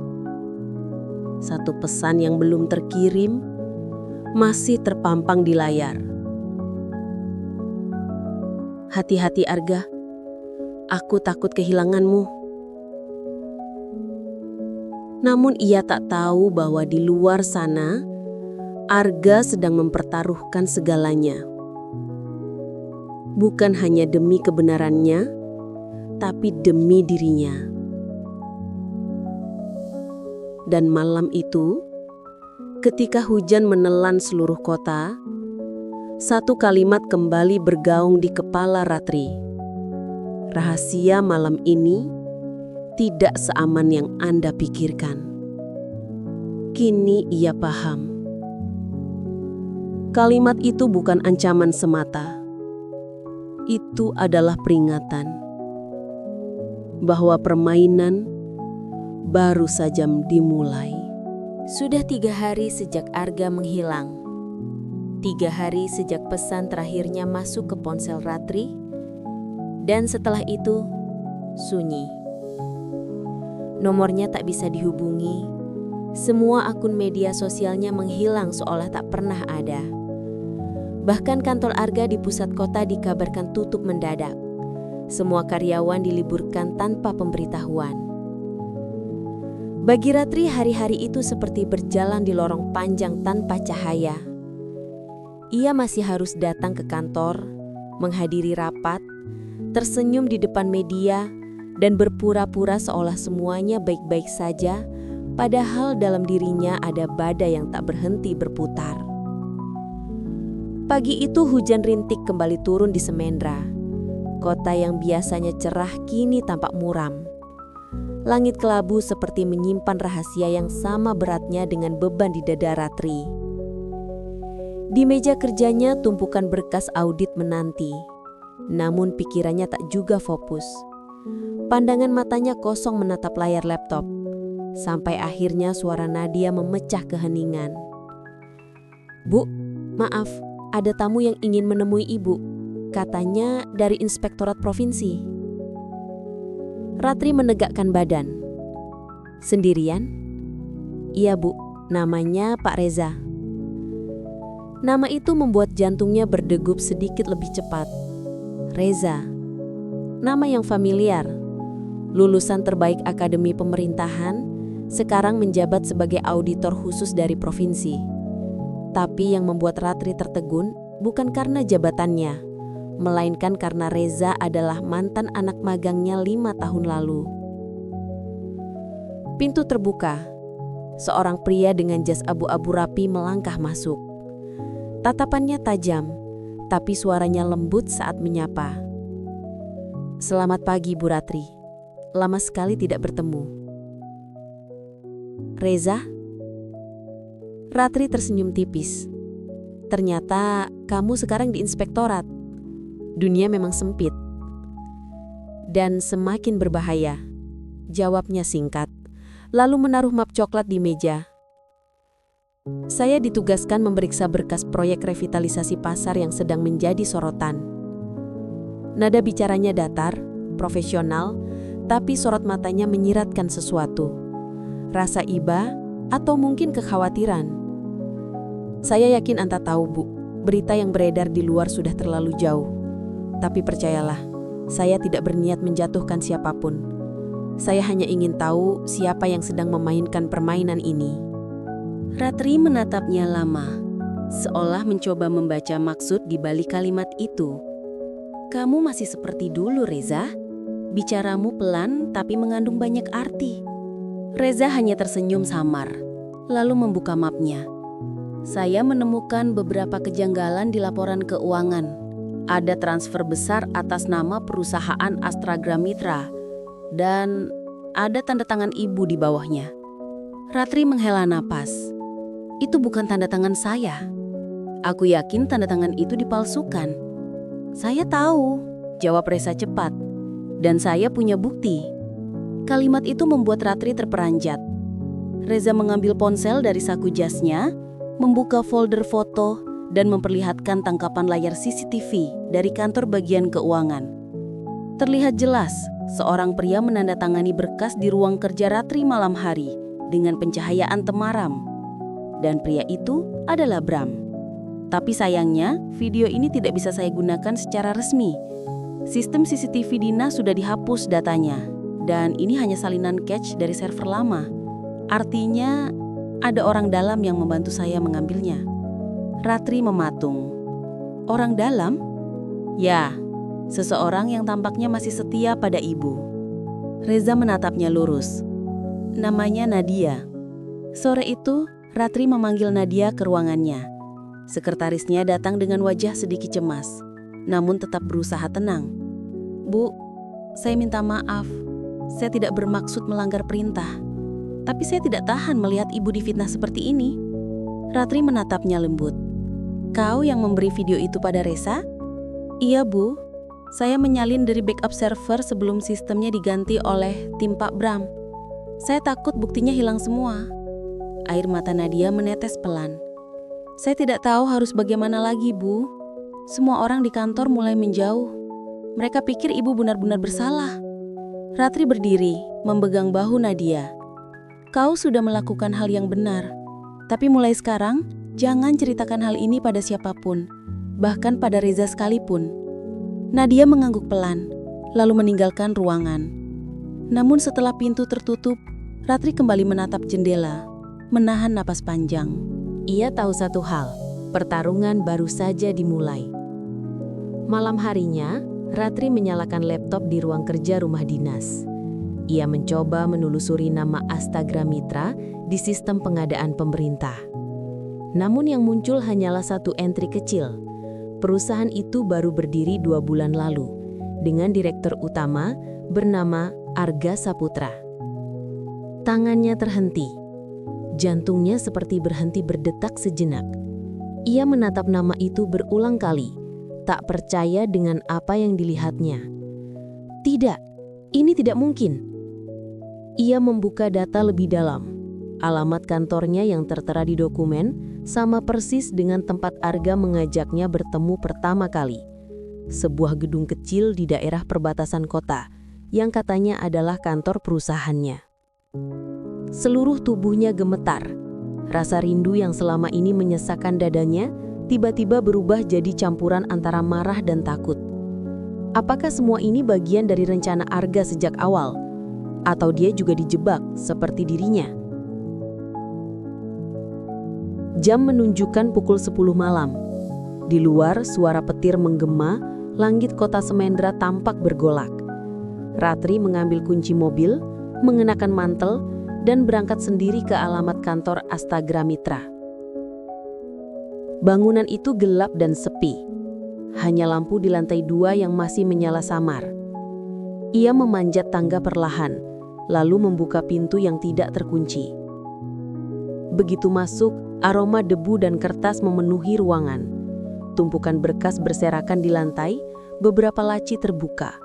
Satu pesan yang belum terkirim masih terpampang di layar. "Hati-hati Arga, aku takut kehilanganmu." Namun ia tak tahu bahwa di luar sana, Arga sedang mempertaruhkan segalanya. Bukan hanya demi kebenarannya, tapi demi dirinya. Dan malam itu, ketika hujan menelan seluruh kota, satu kalimat kembali bergaung di kepala Ratri. Rahasia malam ini tidak seaman yang Anda pikirkan. Kini ia paham. Kalimat itu bukan ancaman semata. Itu adalah peringatan bahwa permainan baru saja dimulai. Sudah 3 hari sejak Arga menghilang. 3 hari sejak pesan terakhirnya masuk ke ponsel Ratri. Dan setelah itu, sunyi. Nomornya tak bisa dihubungi. Semua akun media sosialnya menghilang seolah tak pernah ada. Bahkan kantor Arga di pusat kota dikabarkan tutup mendadak. Semua karyawan diliburkan tanpa pemberitahuan. Bagi Ratri, hari-hari itu seperti berjalan di lorong panjang tanpa cahaya. Ia masih harus datang ke kantor, menghadiri rapat, tersenyum di depan media, dan berpura-pura seolah semuanya baik-baik saja, padahal dalam dirinya ada badai yang tak berhenti berputar. Pagi itu hujan rintik kembali turun di Semendra. Kota yang biasanya cerah kini tampak muram. Langit kelabu seperti menyimpan rahasia yang sama beratnya dengan beban di dada Ratri. Di meja kerjanya tumpukan berkas audit menanti. Namun pikirannya tak juga fokus. Pandangan matanya kosong menatap layar laptop. Sampai akhirnya suara Nadia memecah keheningan. "Bu, maaf, ada tamu yang ingin menemui Ibu. Katanya dari Inspektorat Provinsi." Ratri menegakkan badan. "Sendirian?" "Iya Bu, namanya Pak Reza." Nama itu membuat jantungnya berdegup sedikit lebih cepat. Reza, nama yang familiar. Lulusan terbaik Akademi Pemerintahan, sekarang menjabat sebagai auditor khusus dari provinsi. Tapi yang membuat Ratri tertegun bukan karena jabatannya, melainkan karena Reza adalah mantan anak magangnya 5 tahun lalu. Pintu terbuka. Seorang pria dengan jas abu-abu rapi melangkah masuk. Tatapannya tajam, tapi suaranya lembut saat menyapa. "Selamat pagi, Bu Ratri. Lama sekali tidak bertemu." "Reza?" Ratri tersenyum tipis. "Ternyata kamu sekarang di inspektorat. Dunia memang sempit. Dan semakin berbahaya," jawabnya singkat, lalu menaruh map coklat di meja. Saya ditugaskan memeriksa berkas proyek revitalisasi pasar yang sedang menjadi sorotan. Nada bicaranya datar, profesional, tapi sorot matanya menyiratkan sesuatu. Rasa iba atau mungkin kekhawatiran. Saya yakin Anda tahu, Bu, berita yang beredar di luar sudah terlalu jauh. Tapi percayalah, saya tidak berniat menjatuhkan siapapun. Saya hanya ingin tahu siapa yang sedang memainkan permainan ini. Ratri menatapnya lama, seolah mencoba membaca maksud di balik kalimat itu. Kamu masih seperti dulu, Reza. Bicaramu pelan tapi mengandung banyak arti. Reza hanya tersenyum samar, lalu membuka mapnya. Saya menemukan beberapa kejanggalan di laporan keuangan. Ada transfer besar atas nama perusahaan Astragra Mitra, dan ada tanda tangan ibu di bawahnya. Ratri menghela napas. Itu bukan tanda tangan saya. Aku yakin tanda tangan itu dipalsukan. Saya tahu, jawab Reza cepat. Dan saya punya bukti. Kalimat itu membuat Ratri terperanjat. Reza mengambil ponsel dari saku jasnya, membuka folder foto, dan memperlihatkan tangkapan layar CCTV dari kantor bagian keuangan. Terlihat jelas, seorang pria menandatangani berkas di ruang kerja Ratri malam hari dengan pencahayaan temaram. Dan pria itu adalah Bram. Tapi sayangnya, video ini tidak bisa saya gunakan secara resmi. Sistem CCTV dinas sudah dihapus datanya, dan ini hanya salinan cache dari server lama. Artinya, ada orang dalam yang membantu saya mengambilnya. Ratri mematung. Orang dalam? Ya, seseorang yang tampaknya masih setia pada ibu. Reza menatapnya lurus. Namanya Nadia. Sore itu, Ratri memanggil Nadia ke ruangannya. Sekretarisnya datang dengan wajah sedikit cemas, namun tetap berusaha tenang. Bu, saya minta maaf. Saya tidak bermaksud melanggar perintah. Tapi saya tidak tahan melihat ibu difitnah seperti ini. Ratri menatapnya lembut. Kau yang memberi video itu pada Reza? Iya, Bu. Saya menyalin dari backup server sebelum sistemnya diganti oleh tim Pak Bram. Saya takut buktinya hilang semua. Air mata Nadia menetes pelan. Saya tidak tahu harus bagaimana lagi, Bu. Semua orang di kantor mulai menjauh. Mereka pikir ibu benar-benar bersalah. Ratri berdiri, memegang bahu Nadia. Kau sudah melakukan hal yang benar. Tapi mulai sekarang, jangan ceritakan hal ini pada siapapun. Bahkan pada Reza sekalipun. Nadia mengangguk pelan, lalu meninggalkan ruangan. Namun setelah pintu tertutup, Ratri kembali menatap jendela, menahan napas panjang. Ia tahu satu hal, pertarungan baru saja dimulai. Malam harinya, Ratri menyalakan laptop di ruang kerja rumah dinas. Ia mencoba menelusuri nama Astragra Mitra di sistem pengadaan pemerintah. Namun yang muncul hanyalah satu entry kecil. Perusahaan itu baru berdiri 2 bulan lalu, dengan direktur utama bernama Arga Saputra. Tangannya terhenti. Jantungnya seperti berhenti berdetak sejenak. Ia menatap nama itu berulang kali, tak percaya dengan apa yang dilihatnya. Tidak, ini tidak mungkin. Ia membuka data lebih dalam. Alamat kantornya yang tertera di dokumen sama persis dengan tempat Arga mengajaknya bertemu pertama kali. Sebuah gedung kecil di daerah perbatasan kota, yang katanya adalah kantor perusahaannya. Seluruh tubuhnya gemetar. Rasa rindu yang selama ini menyesakkan dadanya tiba-tiba berubah jadi campuran antara marah dan takut. Apakah semua ini bagian dari rencana Arga sejak awal? Atau dia juga dijebak seperti dirinya? Jam menunjukkan pukul 10 malam. Di luar suara petir menggema, langit kota Semendra tampak bergolak. Ratri mengambil kunci mobil, mengenakan mantel, dan berangkat sendiri ke alamat kantor Astragra Mitra. Bangunan itu gelap dan sepi. Hanya lampu di lantai 2 yang masih menyala samar. Ia memanjat tangga perlahan, lalu membuka pintu yang tidak terkunci. Begitu masuk, aroma debu dan kertas memenuhi ruangan. Tumpukan berkas berserakan di lantai, beberapa laci terbuka.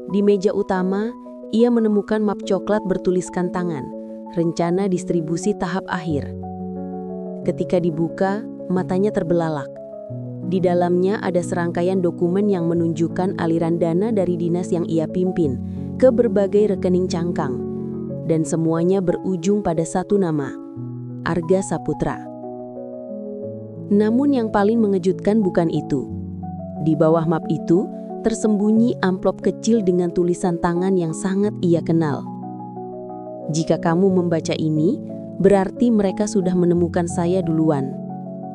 Di meja utama, ia menemukan map coklat bertuliskan tangan, rencana distribusi tahap akhir. Ketika dibuka, matanya terbelalak. Di dalamnya ada serangkaian dokumen yang menunjukkan aliran dana dari dinas yang ia pimpin ke berbagai rekening cangkang. Dan semuanya berujung pada satu nama, Arga Saputra. Namun yang paling mengejutkan bukan itu. Di bawah map itu, tersembunyi amplop kecil dengan tulisan tangan yang sangat ia kenal. Jika kamu membaca ini, berarti mereka sudah menemukan saya duluan.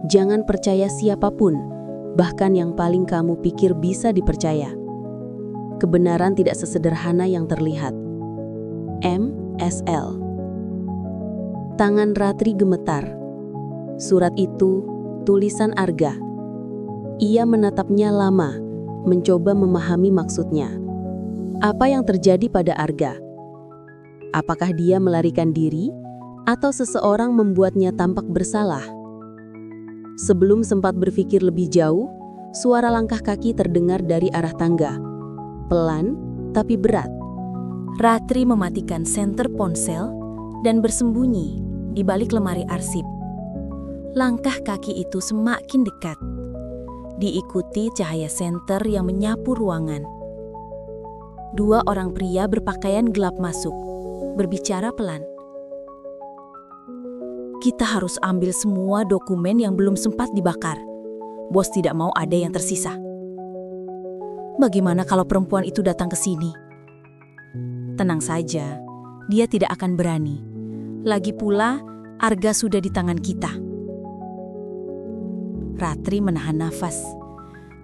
Jangan percaya siapapun, bahkan yang paling kamu pikir bisa dipercaya. Kebenaran tidak sesederhana yang terlihat. MSL. Tangan Ratri gemetar. Surat itu, tulisan Arga. Ia menatapnya lama, mencoba memahami maksudnya. Apa yang terjadi pada Arga? Apakah dia melarikan diri, atau seseorang membuatnya tampak bersalah? Sebelum sempat berpikir lebih jauh, suara langkah kaki terdengar dari arah tangga. Pelan, tapi berat. Ratri mematikan senter ponsel dan bersembunyi di balik lemari arsip. Langkah kaki itu semakin dekat, diikuti cahaya senter yang menyapu ruangan. Dua orang pria berpakaian gelap masuk, berbicara pelan. Kita harus ambil semua dokumen yang belum sempat dibakar. Bos tidak mau ada yang tersisa. Bagaimana kalau perempuan itu datang ke sini? Tenang saja, dia tidak akan berani. Lagi pula, Arga sudah di tangan kita. Ratri menahan nafas.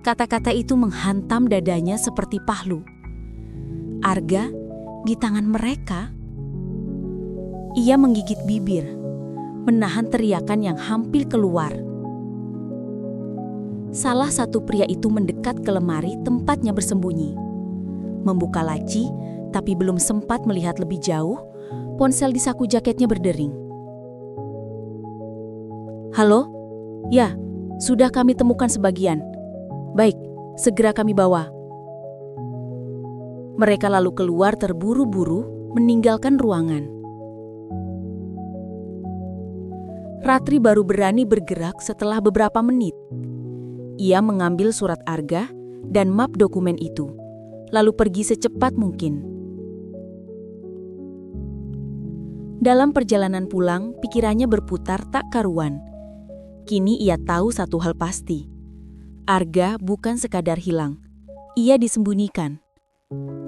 Kata-kata itu menghantam dadanya seperti palu. Arga di tangan mereka? Ia menggigit bibir, menahan teriakan yang hampir keluar. Salah satu pria itu mendekat ke lemari tempatnya bersembunyi. Membuka laci, tapi belum sempat melihat lebih jauh, ponsel di saku jaketnya berdering. Halo? Ya, sudah kami temukan sebagian. Baik, segera kami bawa. Mereka lalu keluar terburu-buru, meninggalkan ruangan. Ratri baru berani bergerak setelah beberapa menit. Ia mengambil surat Arga dan map dokumen itu, lalu pergi secepat mungkin. Dalam perjalanan pulang, pikirannya berputar tak karuan. Kini ia tahu satu hal pasti. Arga bukan sekadar hilang, ia disembunyikan.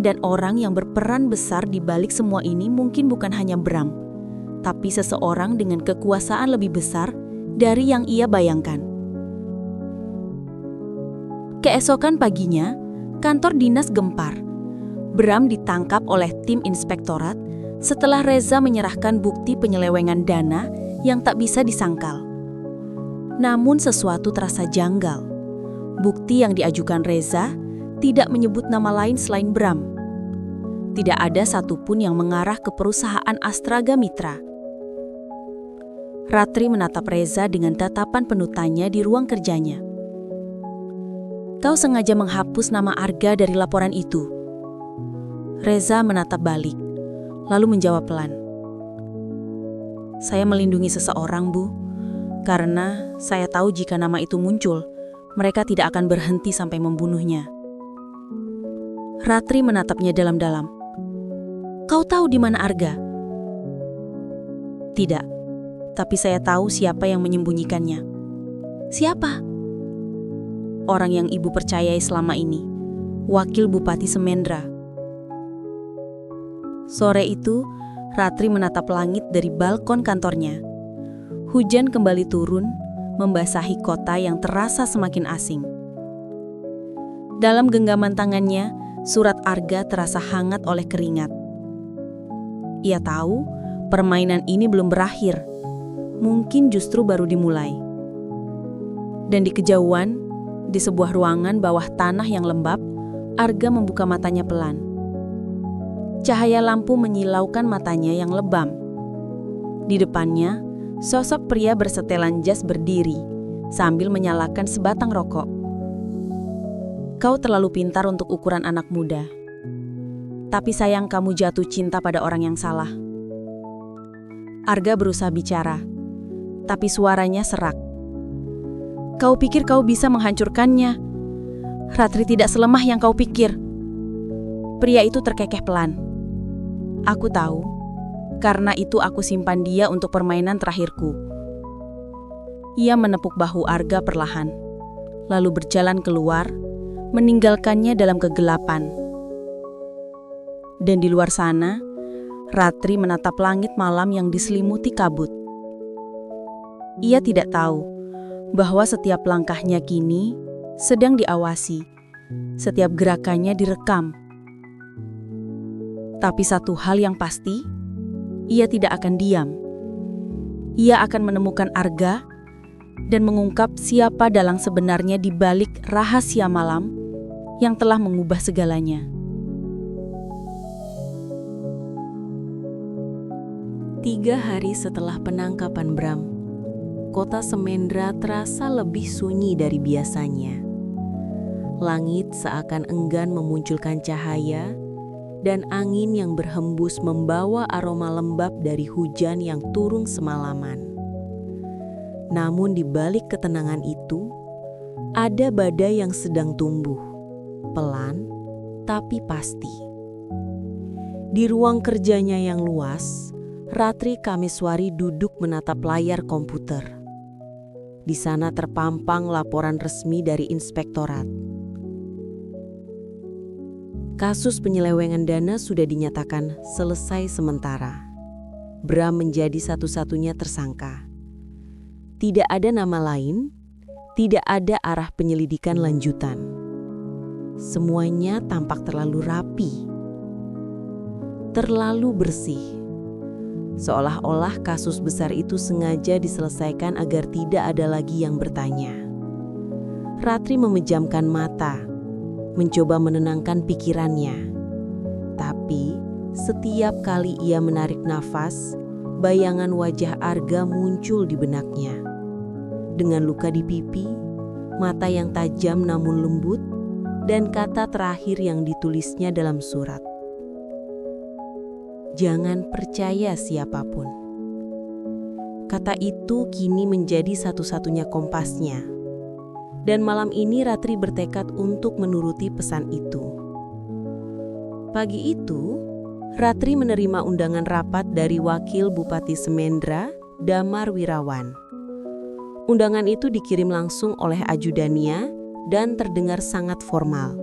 Dan orang yang berperan besar di balik semua ini mungkin bukan hanya Bram, tapi seseorang dengan kekuasaan lebih besar dari yang ia bayangkan. Keesokan paginya, kantor dinas gempar. Bram ditangkap oleh tim inspektorat setelah Reza menyerahkan bukti penyelewengan dana yang tak bisa disangkal. Namun sesuatu terasa janggal. Bukti yang diajukan Reza tidak menyebut nama lain selain Bram. Tidak ada satupun yang mengarah ke perusahaan Astraga Mitra. Ratri menatap Reza dengan tatapan penuh tanya di ruang kerjanya. Kau sengaja menghapus nama Arga dari laporan itu? Reza menatap balik, lalu menjawab pelan. Saya melindungi seseorang, Bu, karena saya tahu jika nama itu muncul, mereka tidak akan berhenti sampai membunuhnya. Ratri menatapnya dalam-dalam. Kau tahu di mana Arga? Tidak, tapi saya tahu siapa yang menyembunyikannya. Siapa? Orang yang ibu percayai selama ini, Wakil Bupati Semendra. Sore itu, Ratri menatap langit dari balkon kantornya. Hujan kembali turun, membasahi kota yang terasa semakin asing. Dalam genggaman tangannya, surat Arga terasa hangat oleh keringat. Ia tahu permainan ini belum berakhir, mungkin justru baru dimulai. Dan di kejauhan, di sebuah ruangan bawah tanah yang lembab, Arga membuka matanya pelan. Cahaya lampu menyilaukan matanya yang lebam. Di depannya, sosok pria bersetelan jas berdiri, sambil menyalakan sebatang rokok. Kau terlalu pintar untuk ukuran anak muda. Tapi sayang kamu jatuh cinta pada orang yang salah. Arga berusaha bicara, tapi suaranya serak. Kau pikir kau bisa menghancurkannya? Ratri tidak selemah yang kau pikir. Pria itu terkekeh pelan. Aku tahu, karena itu aku simpan dia untuk permainan terakhirku. Ia menepuk bahu Arga perlahan, lalu berjalan keluar, meninggalkannya dalam kegelapan. Dan di luar sana, Ratri menatap langit malam yang diselimuti kabut. Ia tidak tahu bahwa setiap langkahnya kini sedang diawasi, setiap gerakannya direkam. Tapi satu hal yang pasti, ia tidak akan diam. Ia akan menemukan Arga dan mengungkap siapa dalang sebenarnya di balik rahasia malam yang telah mengubah segalanya. Tiga hari setelah penangkapan Bram, kota Semendra terasa lebih sunyi dari biasanya. Langit seakan enggan memunculkan cahaya, dan angin yang berhembus membawa aroma lembab dari hujan yang turun semalaman. Namun di balik ketenangan itu, ada badai yang sedang tumbuh, pelan tapi pasti. Di ruang kerjanya yang luas, Ratri Kameswari duduk menatap layar komputer. Di sana terpampang laporan resmi dari inspektorat. Kasus penyelewengan dana sudah dinyatakan selesai sementara. Bram menjadi satu-satunya tersangka. Tidak ada nama lain, tidak ada arah penyelidikan lanjutan. Semuanya tampak terlalu rapi, terlalu bersih. Seolah-olah kasus besar itu sengaja diselesaikan agar tidak ada lagi yang bertanya. Ratri memejamkan mata, mencoba menenangkan pikirannya. Tapi setiap kali ia menarik nafas, bayangan wajah Arga muncul di benaknya. Dengan luka di pipi, mata yang tajam namun lembut, dan kata terakhir yang ditulisnya dalam surat. Jangan percaya siapapun. Kata itu kini menjadi satu-satunya kompasnya. Dan malam ini Ratri bertekad untuk menuruti pesan itu. Pagi itu, Ratri menerima undangan rapat dari Wakil Bupati Semendra, Damar Wirawan. Undangan itu dikirim langsung oleh ajudannya dan terdengar sangat formal.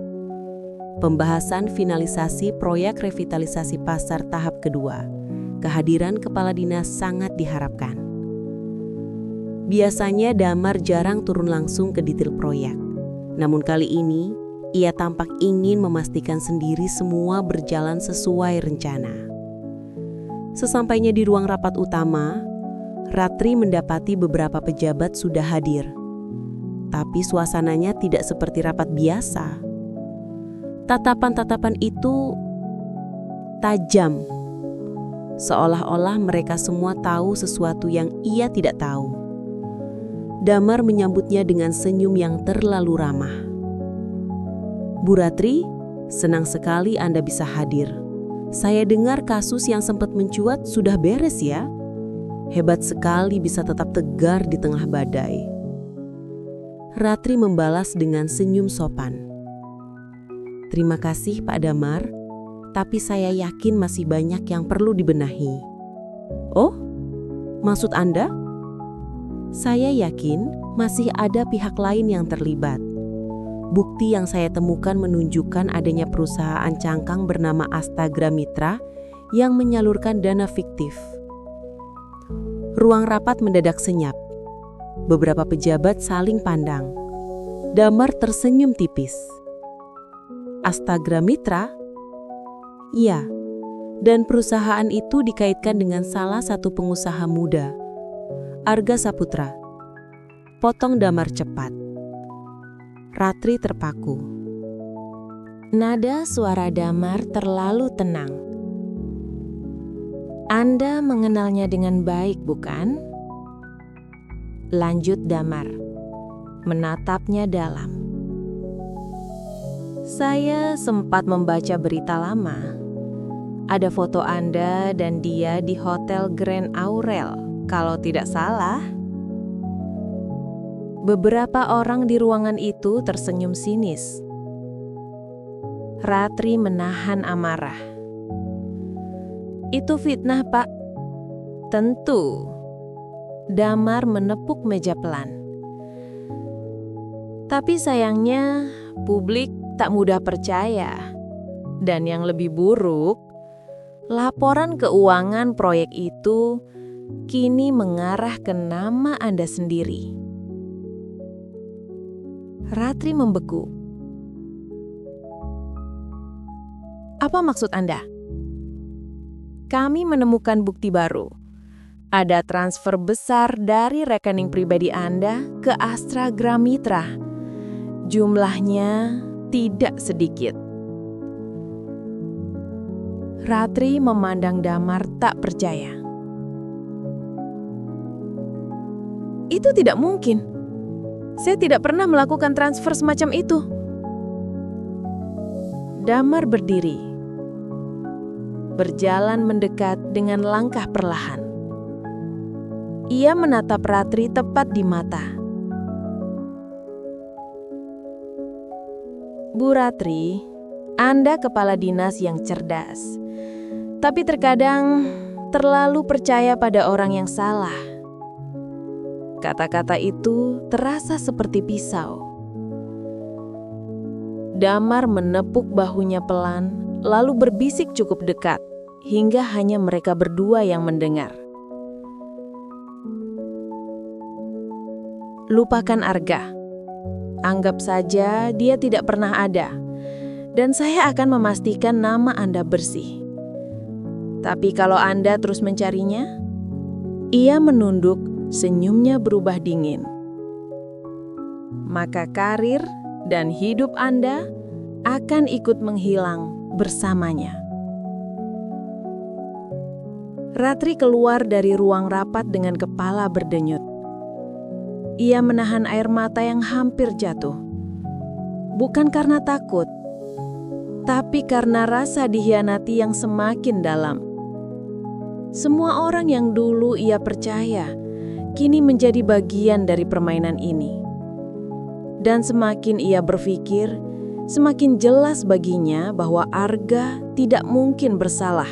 Pembahasan finalisasi proyek revitalisasi pasar tahap kedua. Kehadiran kepala dinas sangat diharapkan. Biasanya Damar jarang turun langsung ke detail proyek. Namun kali ini, ia tampak ingin memastikan sendiri semua berjalan sesuai rencana. Sesampainya di ruang rapat utama, Ratri mendapati beberapa pejabat sudah hadir. Tapi suasananya tidak seperti rapat biasa. Tatapan-tatapan itu tajam. Seolah-olah mereka semua tahu sesuatu yang ia tidak tahu. Damar menyambutnya dengan senyum yang terlalu ramah. Bu Ratri, senang sekali Anda bisa hadir. Saya dengar kasus yang sempat mencuat sudah beres ya. Hebat sekali bisa tetap tegar di tengah badai. Ratri membalas dengan senyum sopan. Terima kasih Pak Damar, tapi saya yakin masih banyak yang perlu dibenahi. Oh, maksud Anda? Saya yakin masih ada pihak lain yang terlibat. Bukti yang saya temukan menunjukkan adanya perusahaan cangkang bernama Astagra Mitra yang menyalurkan dana fiktif. Ruang rapat mendadak senyap. Beberapa pejabat saling pandang. Damar tersenyum tipis. Astagra Mitra? Iya, dan perusahaan itu dikaitkan dengan salah satu pengusaha muda, Arga Saputra. Potong Damar cepat. Ratri terpaku. Nada suara Damar terlalu tenang. Anda mengenalnya dengan baik, bukan? Lanjut Damar, menatapnya dalam. Saya sempat membaca berita lama. Ada foto Anda dan dia di Hotel Grand Aurel, kalau tidak salah. Beberapa orang di ruangan itu tersenyum sinis. Ratri menahan amarah. "Itu fitnah, Pak." "Tentu." Damar menepuk meja pelan. "Tapi sayangnya publik tak mudah percaya. Dan yang lebih buruk, laporan keuangan proyek itu kini mengarah ke nama Anda sendiri." Ratri membeku. "Apa maksud Anda?" "Kami menemukan bukti baru. Ada transfer besar dari rekening pribadi Anda ke Astra Gramitra. Jumlahnya tidak sedikit." Ratri memandang Damar tak percaya. "Itu tidak mungkin. Saya tidak pernah melakukan transfer semacam itu." Damar berdiri, berjalan mendekat dengan langkah perlahan. Ia menatap Ratri tepat di mata. "Bu Ratri, Anda kepala dinas yang cerdas, tapi terkadang terlalu percaya pada orang yang salah." Kata-kata itu terasa seperti pisau. Damar menepuk bahunya pelan, lalu berbisik cukup dekat, hingga hanya mereka berdua yang mendengar. "Lupakan Arga. Anggap saja dia tidak pernah ada, dan saya akan memastikan nama Anda bersih. Tapi kalau Anda terus mencarinya..." Ia menunduk, senyumnya berubah dingin. "Maka karir dan hidup Anda akan ikut menghilang bersamanya." Ratri keluar dari ruang rapat dengan kepala berdenyut. Ia menahan air mata yang hampir jatuh. Bukan karena takut, tapi karena rasa dikhianati yang semakin dalam. Semua orang yang dulu ia percaya kini menjadi bagian dari permainan ini. Dan semakin ia berpikir, semakin jelas baginya bahwa Arga tidak mungkin bersalah.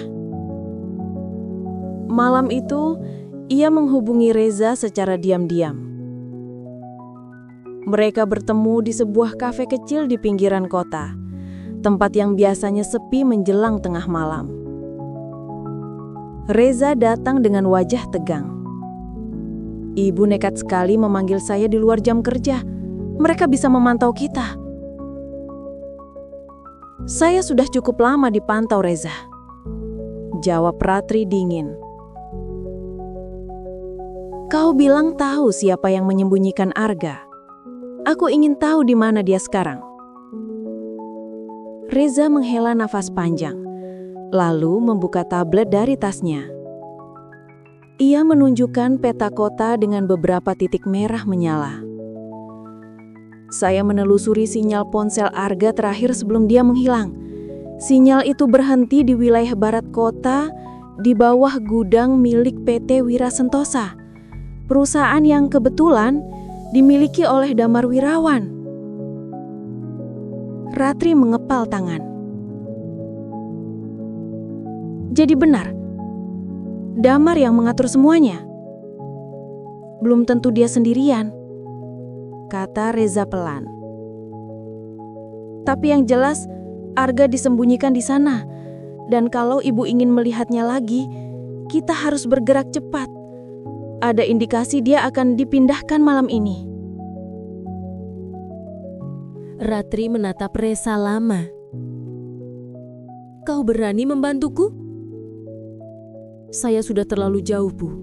Malam itu, ia menghubungi Reza secara diam-diam. Mereka bertemu di sebuah kafe kecil di pinggiran kota, tempat yang biasanya sepi menjelang tengah malam. Reza datang dengan wajah tegang. "Ibu nekat sekali memanggil saya di luar jam kerja. Mereka bisa memantau kita." "Saya sudah cukup lama dipantau, Reza," jawab Ratri dingin. "Kau bilang tahu siapa yang menyembunyikan Arga. Aku ingin tahu di mana dia sekarang." Reza menghela nafas panjang, lalu membuka tablet dari tasnya. Ia menunjukkan peta kota dengan beberapa titik merah menyala. "Saya menelusuri sinyal ponsel Arga terakhir sebelum dia menghilang. Sinyal itu berhenti di wilayah barat kota, di bawah gudang milik PT Wira Sentosa, perusahaan yang kebetulan dimiliki oleh Damar Wirawan." Ratri mengepal tangan. "Jadi benar, Damar yang mengatur semuanya? Belum tentu dia sendirian," kata Reza pelan. "Tapi yang jelas, Arga disembunyikan di sana. Dan kalau ibu ingin melihatnya lagi, kita harus bergerak cepat. Ada indikasi dia akan dipindahkan malam ini." Ratri menatap Reza lama. "Kau berani membantuku?" "Saya sudah terlalu jauh, Bu.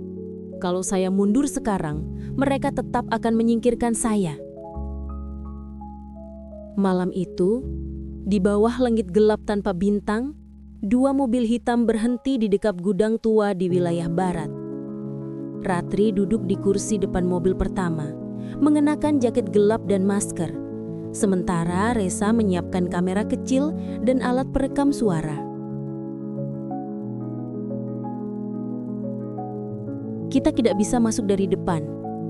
Kalau saya mundur sekarang, mereka tetap akan menyingkirkan saya." Malam itu, di bawah langit gelap tanpa bintang, 2 mobil hitam berhenti di dekat gudang tua di wilayah barat. Ratri duduk di kursi depan mobil pertama, mengenakan jaket gelap dan masker. Sementara Reza menyiapkan kamera kecil dan alat perekam suara. "Kita tidak bisa masuk dari depan,"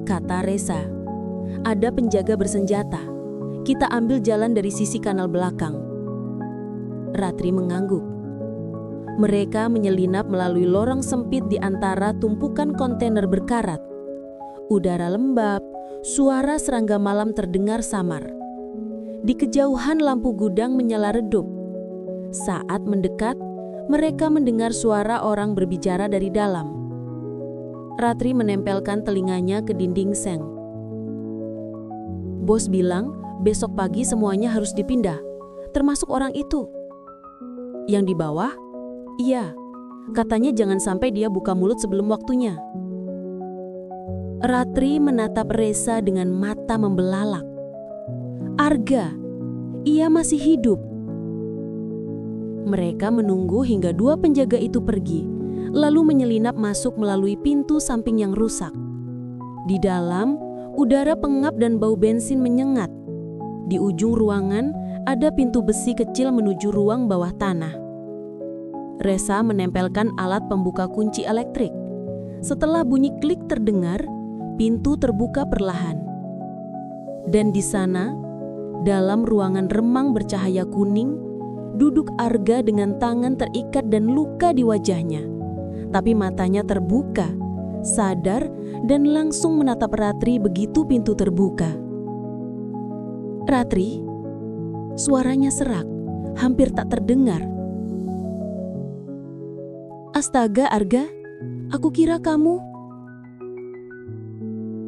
kata Reza. Ada penjaga bersenjata. Kita ambil jalan dari sisi kanal belakang. Ratri mengangguk. Mereka menyelinap melalui lorong sempit di antara tumpukan kontainer berkarat. Udara lembab, suara serangga malam terdengar samar. Di kejauhan lampu gudang menyala redup. Saat mendekat, mereka mendengar suara orang berbicara dari dalam. Ratri menempelkan telinganya ke dinding seng. Bos bilang besok pagi semuanya harus dipindah, termasuk orang itu. Yang di bawah? Iya, katanya jangan sampai dia buka mulut sebelum waktunya. Ratri menatap Resa dengan mata membelalak. Arga, ia masih hidup. Mereka menunggu hingga dua penjaga itu pergi, lalu menyelinap masuk melalui pintu samping yang rusak. Di dalam, udara pengap dan bau bensin menyengat. Di ujung ruangan, ada pintu besi kecil menuju ruang bawah tanah. Resa menempelkan alat pembuka kunci elektrik. Setelah bunyi klik terdengar, pintu terbuka perlahan. Dan di sana, dalam ruangan remang bercahaya kuning, duduk Arga dengan tangan terikat dan luka di wajahnya. Tapi matanya terbuka, sadar dan langsung menatap Ratri begitu pintu terbuka. Ratri, suaranya serak, hampir tak terdengar. Astaga Arga, aku kira kamu.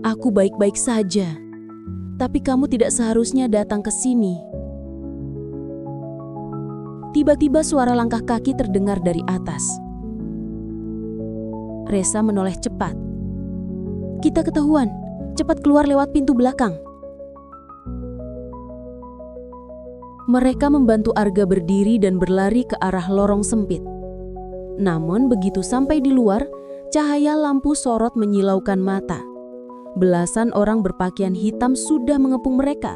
Aku baik-baik saja, tapi kamu tidak seharusnya datang ke sini. Tiba-tiba suara langkah kaki terdengar dari atas. Resa menoleh cepat. Kita ketahuan, cepat keluar lewat pintu belakang. Mereka membantu Arga berdiri dan berlari ke arah lorong sempit. Namun begitu sampai di luar, cahaya lampu sorot menyilaukan mata. Belasan orang berpakaian hitam sudah mengepung mereka.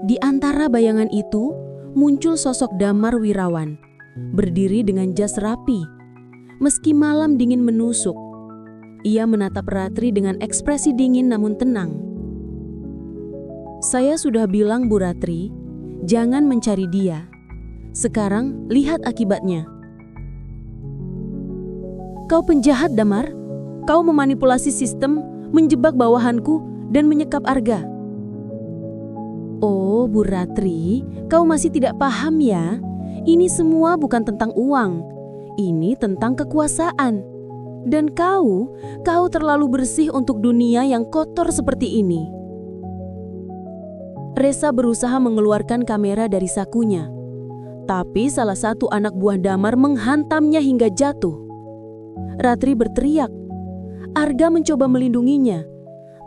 Di antara bayangan itu, muncul sosok Damar Wirawan, berdiri dengan jas rapi. Meski malam dingin menusuk, ia menatap Ratri dengan ekspresi dingin namun tenang. Saya sudah bilang Bu Ratri, jangan mencari dia. Sekarang lihat akibatnya. Kau penjahat Damar, kau memanipulasi sistem, menjebak bawahanku dan menyekap Arga. Oh Bu Ratri, kau masih tidak paham ya? Ini semua bukan tentang uang, ini tentang kekuasaan. Dan kau terlalu bersih untuk dunia yang kotor seperti ini. Resa berusaha mengeluarkan kamera dari sakunya. Tapi salah satu anak buah Damar menghantamnya hingga jatuh. Ratri berteriak. Arga mencoba melindunginya,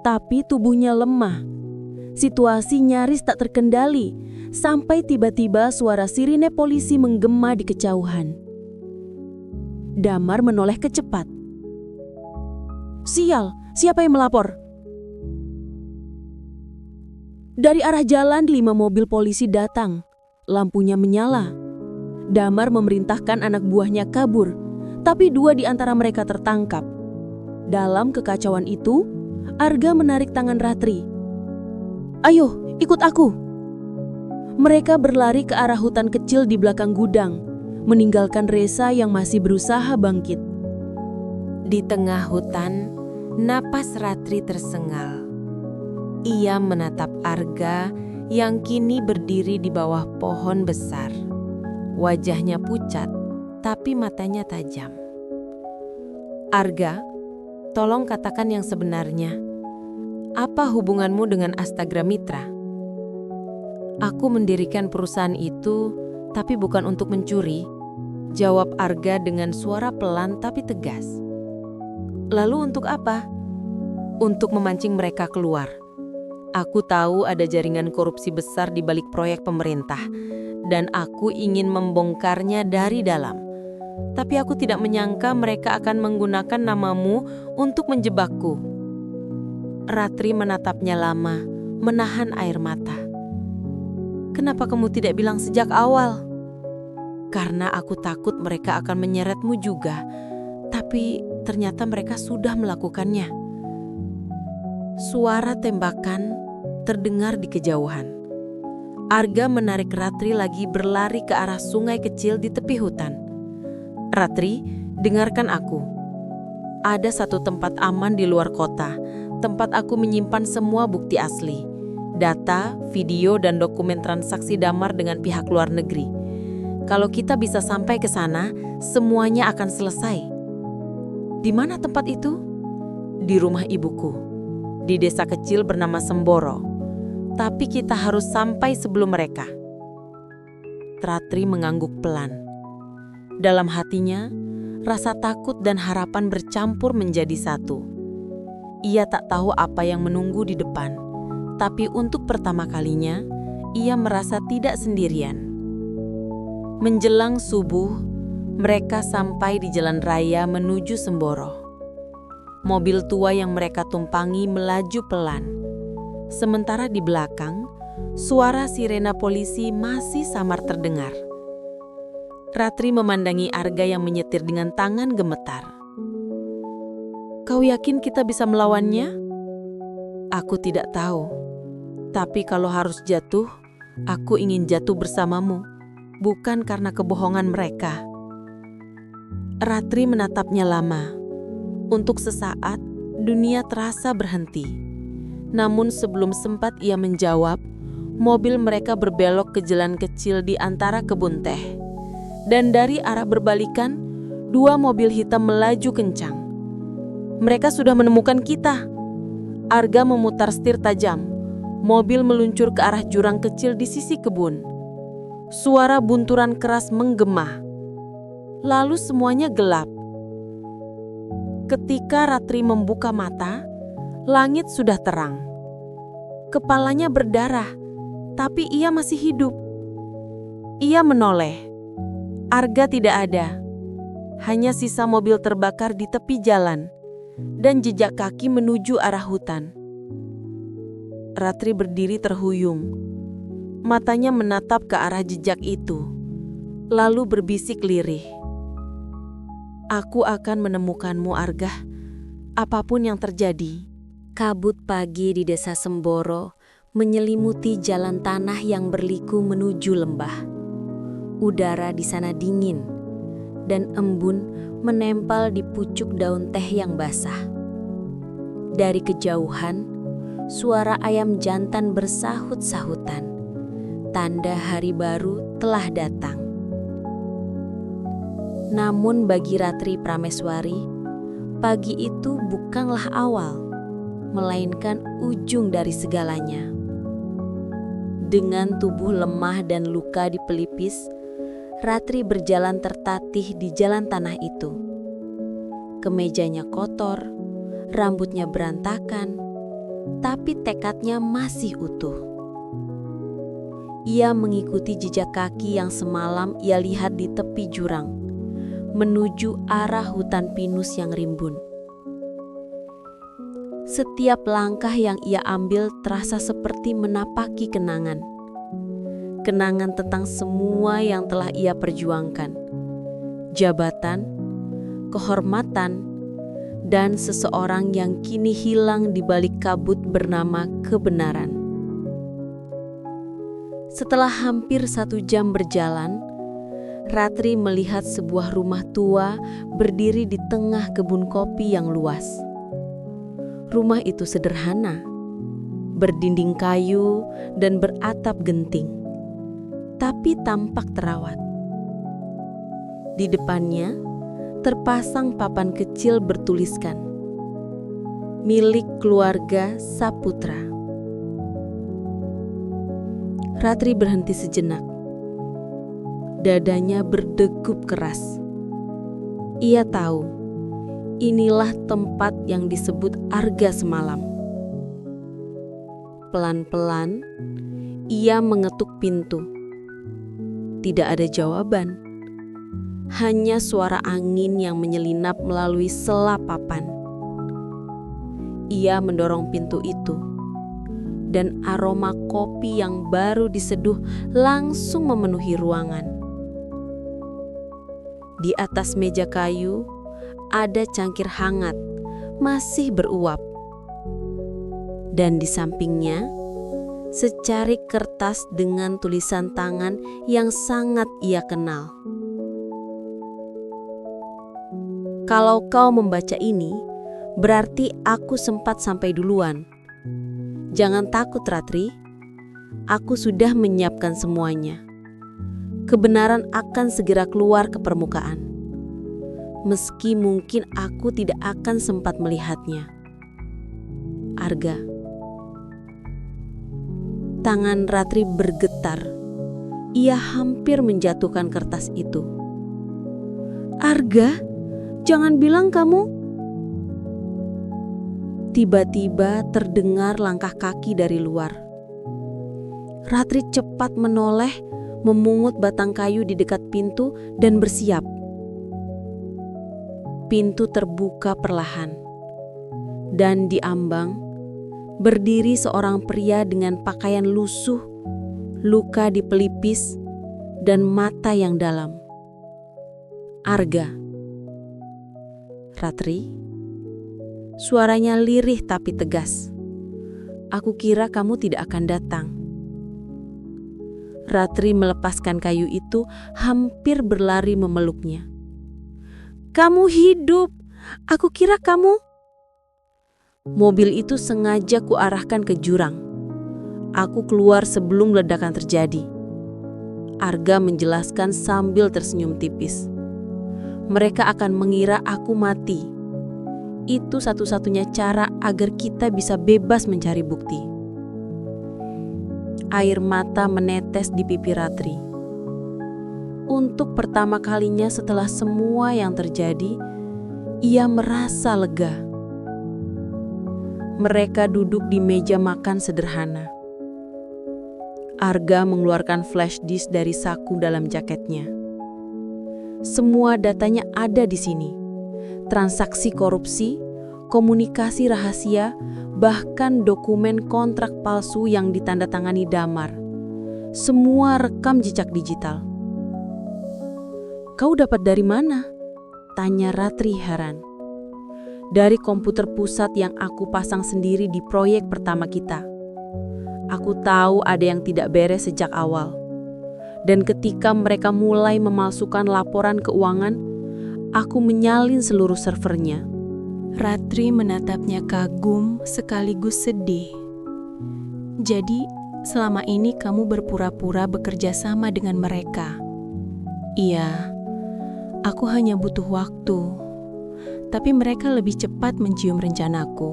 tapi tubuhnya lemah. Situasi nyaris tak terkendali, sampai tiba-tiba suara sirine polisi menggema di kejauhan. Damar menoleh kecepat. Sial, siapa yang melapor? Dari arah jalan 5 mobil polisi datang. Lampunya menyala. Damar memerintahkan anak buahnya kabur, tapi 2 di antara mereka tertangkap. Dalam kekacauan itu, Arga menarik tangan Ratri. Ayo, ikut aku. Mereka berlari ke arah hutan kecil di belakang gudang, meninggalkan Resa yang masih berusaha bangkit. Di tengah hutan, napas Ratri tersengal. Ia menatap Arga yang kini berdiri di bawah pohon besar. Wajahnya pucat, tapi matanya tajam. Arga, tolong katakan yang sebenarnya. Apa hubunganmu dengan Astagra Mitra? Aku mendirikan perusahaan itu, tapi bukan untuk mencuri, jawab Arga dengan suara pelan tapi tegas. Lalu untuk apa? Untuk memancing mereka keluar. Aku tahu ada jaringan korupsi besar di balik proyek pemerintah, dan aku ingin membongkarnya dari dalam. Tapi aku tidak menyangka mereka akan menggunakan namamu untuk menjebakku. Ratri menatapnya lama, menahan air mata. Kenapa kamu tidak bilang sejak awal? Karena aku takut mereka akan menyeretmu juga, tapi ternyata mereka sudah melakukannya. Suara tembakan terdengar di kejauhan. Arga menarik Ratri lagi berlari ke arah sungai kecil di tepi hutan. "Ratri, dengarkan aku. Ada satu tempat aman di luar kota, tempat aku menyimpan semua bukti asli. Data, video, dan dokumen transaksi damar dengan pihak luar negeri. Kalau kita bisa sampai ke sana, semuanya akan selesai." "Di mana tempat itu?" "Di rumah ibuku, di desa kecil bernama Semboro. Tapi kita harus sampai sebelum mereka." Ratri mengangguk pelan. Dalam hatinya, rasa takut dan harapan bercampur menjadi satu. Ia tak tahu apa yang menunggu di depan, tapi untuk pertama kalinya, ia merasa tidak sendirian. Menjelang subuh, mereka sampai di jalan raya menuju Semboro. Mobil tua yang mereka tumpangi melaju pelan. Sementara di belakang, suara sirena polisi masih samar terdengar. Ratri memandangi Arga yang menyetir dengan tangan gemetar. "Kau yakin kita bisa melawannya?" "Aku tidak tahu. Tapi kalau harus jatuh, aku ingin jatuh bersamamu, bukan karena kebohongan mereka." Ratri menatapnya lama. Untuk sesaat, dunia terasa berhenti. Namun sebelum sempat ia menjawab, mobil mereka berbelok ke jalan kecil di antara kebun teh. Dan dari arah berbalikan, 2 mobil hitam melaju kencang. "Mereka sudah menemukan kita." Arga memutar setir tajam. Mobil meluncur ke arah jurang kecil di sisi kebun. Suara bunturan keras menggema. Lalu semuanya gelap. Ketika Ratri membuka mata, langit sudah terang. Kepalanya berdarah, tapi ia masih hidup. Ia menoleh. Arga tidak ada. Hanya sisa mobil terbakar di tepi jalan dan jejak kaki menuju arah hutan. Ratri berdiri terhuyung. Matanya menatap ke arah jejak itu, lalu berbisik lirih. "Aku akan menemukanmu, Arga, apapun yang terjadi." Kabut pagi di desa Semboro menyelimuti jalan tanah yang berliku menuju lembah. Udara di sana dingin, dan embun menempel di pucuk daun teh yang basah. Dari kejauhan, suara ayam jantan bersahut-sahutan, tanda hari baru telah datang. Namun bagi Ratri Prameswari, pagi itu bukanlah awal, melainkan ujung dari segalanya. Dengan tubuh lemah dan luka di pelipis, Ratri berjalan tertatih di jalan tanah itu. Kemejanya kotor, rambutnya berantakan, tapi tekadnya masih utuh. Ia mengikuti jejak kaki yang semalam ia lihat di tepi jurang, menuju arah hutan pinus yang rimbun. Setiap langkah yang ia ambil terasa seperti menapaki kenangan. Kenangan tentang semua yang telah ia perjuangkan. Jabatan, kehormatan, dan seseorang yang kini hilang di balik kabut bernama kebenaran. Setelah hampir 1 jam berjalan, Ratri melihat sebuah rumah tua berdiri di tengah kebun kopi yang luas. Rumah itu sederhana, berdinding kayu dan beratap genting, tapi tampak terawat. Di depannya terpasang papan kecil bertuliskan, "Milik keluarga Saputra." Ratri berhenti sejenak. Dadanya berdegup keras. Ia tahu, inilah tempat yang disebut Arga semalam. Pelan-pelan, ia mengetuk pintu. Tidak ada jawaban. Hanya suara angin yang menyelinap melalui sela papan. Ia mendorong pintu itu, dan aroma kopi yang baru diseduh langsung memenuhi ruangan. Di atas meja kayu, ada cangkir hangat, masih beruap. Dan di sampingnya, secarik kertas dengan tulisan tangan yang sangat ia kenal. Kalau kau membaca ini, berarti aku sempat sampai duluan. Jangan takut, Ratri. Aku sudah menyiapkan semuanya. Kebenaran akan segera keluar ke permukaan. Meski mungkin aku tidak akan sempat melihatnya. Arga. Tangan Ratri bergetar. Ia hampir menjatuhkan kertas itu. Arga, jangan bilang kamu... Tiba-tiba terdengar langkah kaki dari luar. Ratri cepat menoleh, memungut batang kayu di dekat pintu dan bersiap. Pintu terbuka perlahan. Dan di ambang, berdiri seorang pria dengan pakaian lusuh, luka di pelipis, dan mata yang dalam. Arga. Ratri. Suaranya lirih tapi tegas. Aku kira kamu tidak akan datang. Ratri melepaskan kayu itu, hampir berlari memeluknya. Kamu hidup. Aku kira kamu... Mobil itu sengaja kuarahkan ke jurang. Aku keluar sebelum ledakan terjadi. Arga menjelaskan sambil tersenyum tipis. Mereka akan mengira aku mati. Itu satu-satunya cara agar kita bisa bebas mencari bukti. Air mata menetes di pipi Ratri. Untuk pertama kalinya setelah semua yang terjadi, ia merasa lega. Mereka duduk di meja makan sederhana. Arga mengeluarkan flash disk dari saku dalam jaketnya. Semua datanya ada di sini. Transaksi korupsi, komunikasi rahasia, bahkan dokumen kontrak palsu yang ditandatangani Damar. Semua rekam jejak digital. Kau dapat dari mana? Tanya Ratri heran. Dari komputer pusat yang aku pasang sendiri di proyek pertama kita. Aku tahu ada yang tidak beres sejak awal. Dan ketika mereka mulai memalsukan laporan keuangan, aku menyalin seluruh servernya. Ratri menatapnya kagum sekaligus sedih. Jadi, selama ini kamu berpura-pura bekerja sama dengan mereka. Iya, aku hanya butuh waktu. Tapi mereka lebih cepat mencium rencanaku.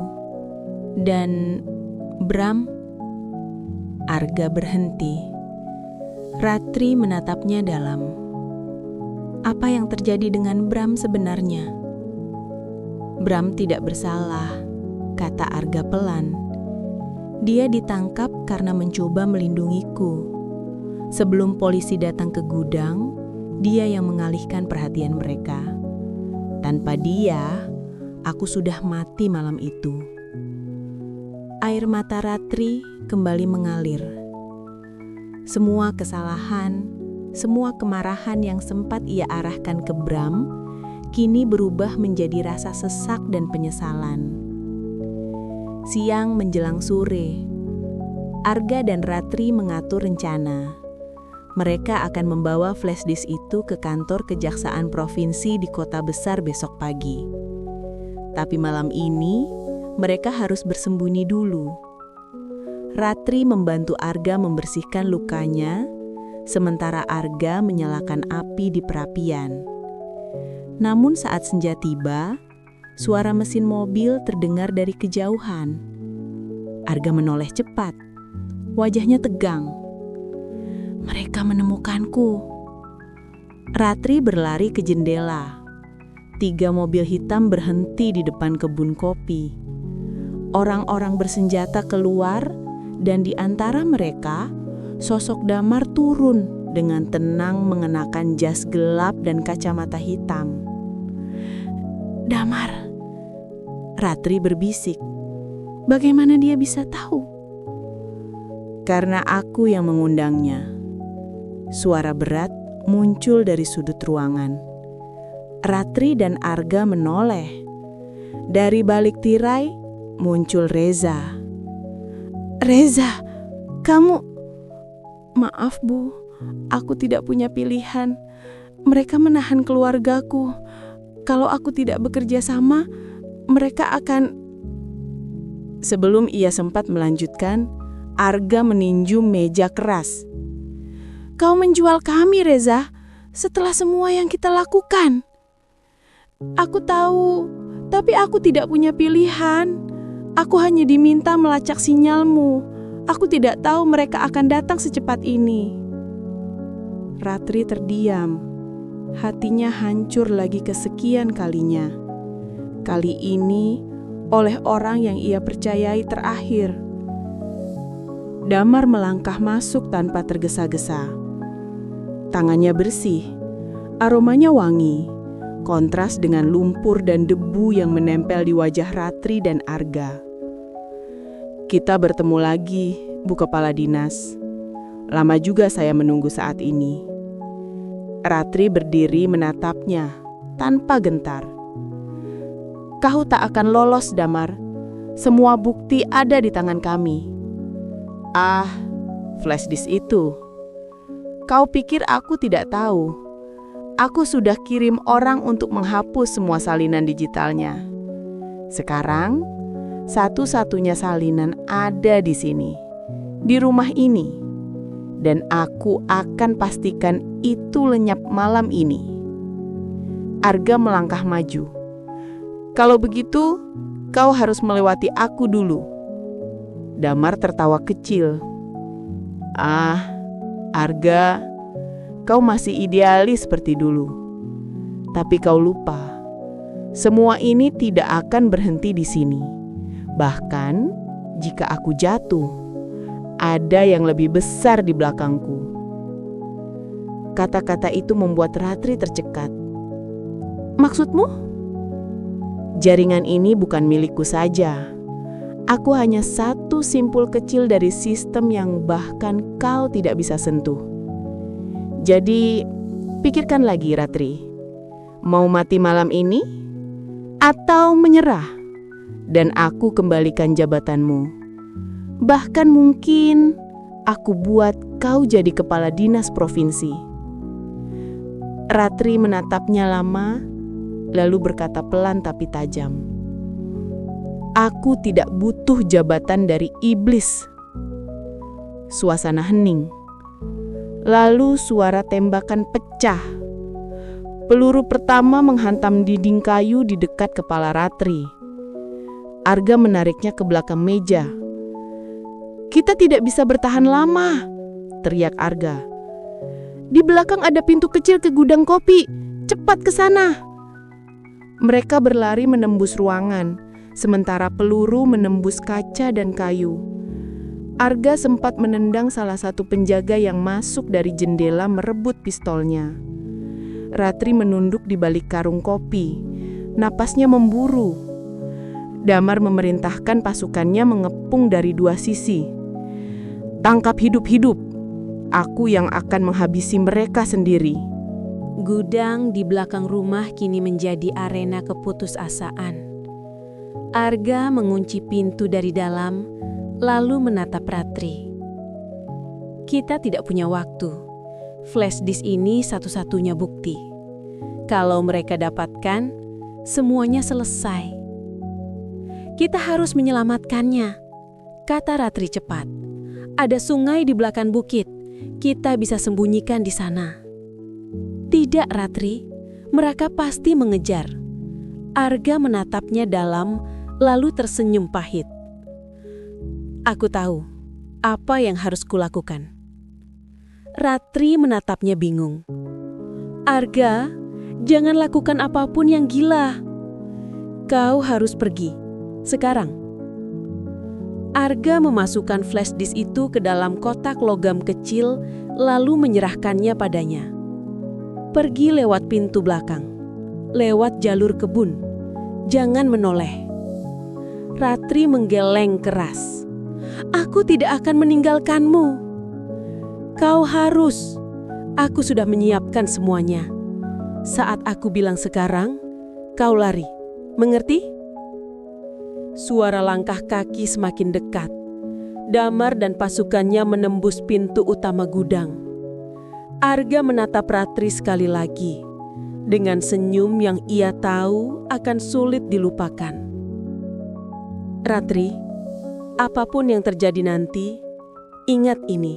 Dan Bram... Arga berhenti. Ratri menatapnya dalam. Apa yang terjadi dengan Bram sebenarnya? Bram tidak bersalah, kata Arga pelan. Dia ditangkap karena mencoba melindungiku. Sebelum polisi datang ke gudang, dia yang mengalihkan perhatian mereka. Tanpa dia, aku sudah mati malam itu. Air mata Ratri kembali mengalir. Semua kesalahan, semua kemarahan yang sempat ia arahkan ke Bram, kini berubah menjadi rasa sesak dan penyesalan. Siang menjelang sore, Arga dan Ratri mengatur rencana. Mereka akan membawa flash disk itu ke kantor Kejaksaan Provinsi di kota besar besok pagi. Tapi malam ini, mereka harus bersembunyi dulu. Ratri membantu Arga membersihkan lukanya, sementara Arga menyalakan api di perapian. Namun saat senja tiba, suara mesin mobil terdengar dari kejauhan. Arga menoleh cepat, wajahnya tegang. Mereka menemukanku. Ratri berlari ke jendela. 3 mobil hitam berhenti di depan kebun kopi. Orang-orang bersenjata keluar, dan di antara mereka, sosok Damar turun dengan tenang mengenakan jas gelap dan kacamata hitam. Damar, Ratri berbisik. Bagaimana dia bisa tahu? Karena aku yang mengundangnya. Suara berat muncul dari sudut ruangan. Ratri dan Arga menoleh. Dari balik tirai muncul Reza. Reza, kamu... Maaf Bu, aku tidak punya pilihan. Mereka menahan keluargaku. Kalau aku tidak bekerja sama, mereka akan... Sebelum ia sempat melanjutkan, Arga meninju meja keras. Kau menjual kami, Reza, setelah semua yang kita lakukan. Aku tahu, tapi aku tidak punya pilihan. Aku hanya diminta melacak sinyalmu. Aku tidak tahu mereka akan datang secepat ini. Ratri terdiam. Hatinya hancur lagi kesekian kalinya. Kali ini oleh orang yang ia percayai terakhir. Damar melangkah masuk tanpa tergesa-gesa. Tangannya bersih, aromanya wangi, kontras dengan lumpur dan debu yang menempel di wajah Ratri dan Arga. Kita bertemu lagi, Bu Kepala Dinas. Lama juga saya menunggu saat ini. Ratri berdiri menatapnya, tanpa gentar. Kau tak akan lolos, Damar. Semua bukti ada di tangan kami. Ah, flash disk itu. Kau pikir aku tidak tahu? Aku sudah kirim orang untuk menghapus semua salinan digitalnya. Sekarang, satu-satunya salinan ada di sini, di rumah ini. Dan aku akan pastikan itu lenyap malam ini. Arga melangkah maju. Kalau begitu, kau harus melewati aku dulu. Damar tertawa kecil. Ah, Arga, kau masih idealis seperti dulu. Tapi kau lupa, semua ini tidak akan berhenti di sini. Bahkan, jika aku jatuh, ada yang lebih besar di belakangku. Kata-kata itu membuat Ratri tercekat. Maksudmu? Jaringan ini bukan milikku saja. Aku hanya satu simpul kecil dari sistem yang bahkan kau tidak bisa sentuh. Jadi, pikirkan lagi, Ratri. Mau mati malam ini? Atau menyerah? Dan aku kembalikan jabatanmu. Bahkan mungkin aku buat kau jadi kepala dinas provinsi. Ratri menatapnya lama, lalu berkata pelan tapi tajam. Aku tidak butuh jabatan dari iblis. Suasana hening. Lalu suara tembakan pecah. Peluru pertama menghantam dinding kayu di dekat kepala Ratri. Arga menariknya ke belakang meja. Kita tidak bisa bertahan lama, teriak Arga. Di belakang ada pintu kecil ke gudang kopi. Cepat ke sana. Mereka berlari menembus ruangan, sementara peluru menembus kaca dan kayu. Arga sempat menendang salah satu penjaga yang masuk dari jendela merebut pistolnya. Ratri menunduk di balik karung kopi. Napasnya memburu. Damar memerintahkan pasukannya mengepung dari dua sisi. Tangkap hidup-hidup. Aku yang akan menghabisi mereka sendiri. Gudang di belakang rumah kini menjadi arena keputusasaan. Arga mengunci pintu dari dalam, lalu menatap Ratri. Kita tidak punya waktu. Flash disk ini satu-satunya bukti. Kalau mereka dapatkan, semuanya selesai. Kita harus menyelamatkannya, kata Ratri cepat. Ada sungai di belakang bukit. Kita bisa sembunyikan di sana. Tidak, Ratri. Mereka pasti mengejar. Arga menatapnya dalam, lalu tersenyum pahit. Aku tahu apa yang harus kulakukan. Ratri menatapnya bingung. Arga, jangan lakukan apapun yang gila. Kau harus pergi. Sekarang. Arga memasukkan flash disk itu ke dalam kotak logam kecil, lalu menyerahkannya padanya. Pergi lewat pintu belakang, lewat jalur kebun. Jangan menoleh. Ratri menggeleng keras. Aku tidak akan meninggalkanmu. Kau harus. Aku sudah menyiapkan semuanya. Saat aku bilang sekarang, kau lari. Mengerti? Suara langkah kaki semakin dekat. Damar dan pasukannya menembus pintu utama gudang. Arga menatap Ratri sekali lagi, dengan senyum yang ia tahu akan sulit dilupakan. Ratri, apapun yang terjadi nanti, ingat ini.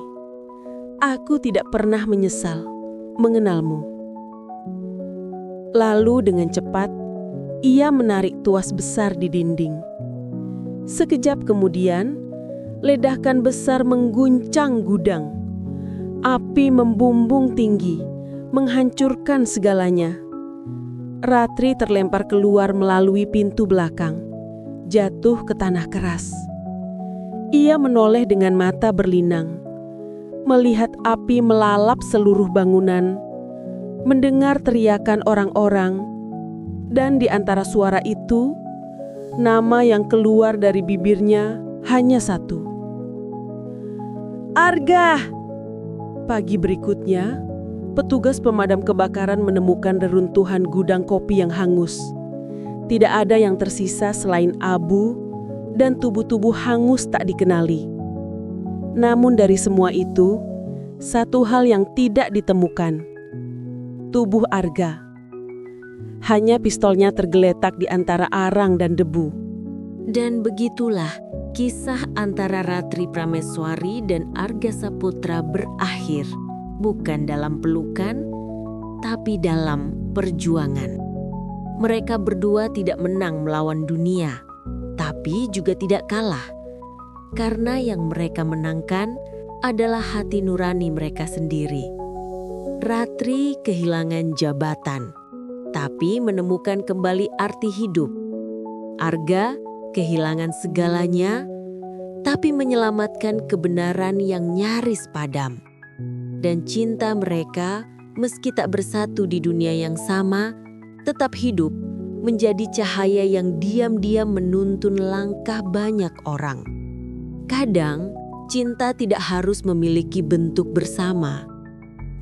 Aku tidak pernah menyesal mengenalmu. Lalu dengan cepat, ia menarik tuas besar di dinding. Sekejap kemudian, ledakan besar mengguncang gudang. Api membumbung tinggi, menghancurkan segalanya. Ratri terlempar keluar melalui pintu belakang, jatuh ke tanah keras. Ia menoleh dengan mata berlinang, melihat api melalap seluruh bangunan, mendengar teriakan orang-orang, dan di antara suara itu, nama yang keluar dari bibirnya hanya satu. Arga! Pagi berikutnya, petugas pemadam kebakaran menemukan reruntuhan gudang kopi yang hangus. Tidak ada yang tersisa selain abu dan tubuh-tubuh hangus tak dikenali. Namun dari semua itu, satu hal yang tidak ditemukan. Tubuh Arga. Hanya pistolnya tergeletak di antara arang dan debu. Dan begitulah kisah antara Ratri Prameswari dan Arga Saputra berakhir. Bukan dalam pelukan, tapi dalam perjuangan. Mereka berdua tidak menang melawan dunia, tapi juga tidak kalah. Karena yang mereka menangkan adalah hati nurani mereka sendiri. Ratri kehilangan jabatan, tapi menemukan kembali arti hidup. Arga kehilangan segalanya, tapi menyelamatkan kebenaran yang nyaris padam. Dan cinta mereka, meski tak bersatu di dunia yang sama, tetap hidup menjadi cahaya yang diam-diam menuntun langkah banyak orang. Kadang, cinta tidak harus memiliki bentuk bersama.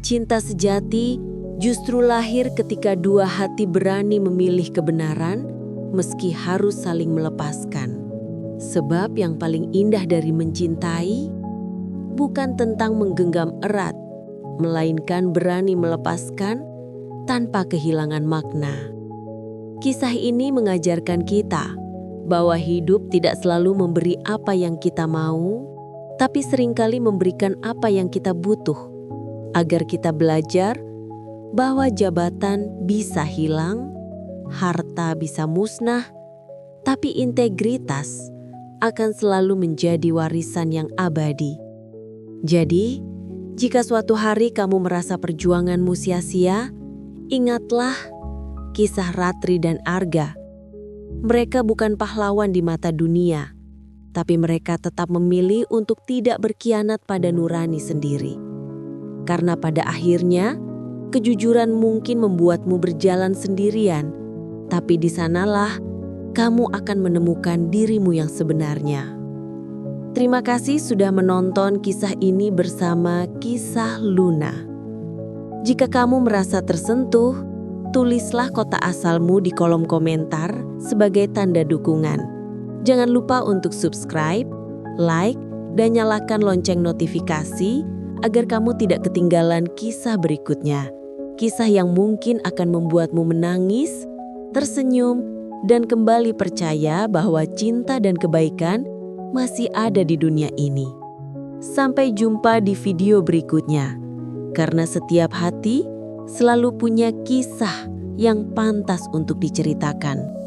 Cinta sejati justru lahir ketika dua hati berani memilih kebenaran, meski harus saling melepaskan. Sebab yang paling indah dari mencintai bukan tentang menggenggam erat, melainkan berani melepaskan tanpa kehilangan makna. Kisah ini mengajarkan kita bahwa hidup tidak selalu memberi apa yang kita mau, tapi seringkali memberikan apa yang kita butuh, agar kita belajar bahwa jabatan bisa hilang, harta bisa musnah, tapi integritas akan selalu menjadi warisan yang abadi. Jadi, jika suatu hari kamu merasa perjuanganmu sia-sia, ingatlah kisah Ratri dan Arga. Mereka bukan pahlawan di mata dunia, tapi mereka tetap memilih untuk tidak berkhianat pada nurani sendiri. Karena pada akhirnya, kejujuran mungkin membuatmu berjalan sendirian, tapi di sanalah kamu akan menemukan dirimu yang sebenarnya. Terima kasih sudah menonton kisah ini bersama Kisah Luna. Jika kamu merasa tersentuh, tulislah kota asalmu di kolom komentar sebagai tanda dukungan. Jangan lupa untuk subscribe, like, dan nyalakan lonceng notifikasi agar kamu tidak ketinggalan kisah berikutnya. Kisah yang mungkin akan membuatmu menangis, tersenyum, dan kembali percaya bahwa cinta dan kebaikan masih ada di dunia ini. Sampai jumpa di video berikutnya, karena setiap hati selalu punya kisah yang pantas untuk diceritakan.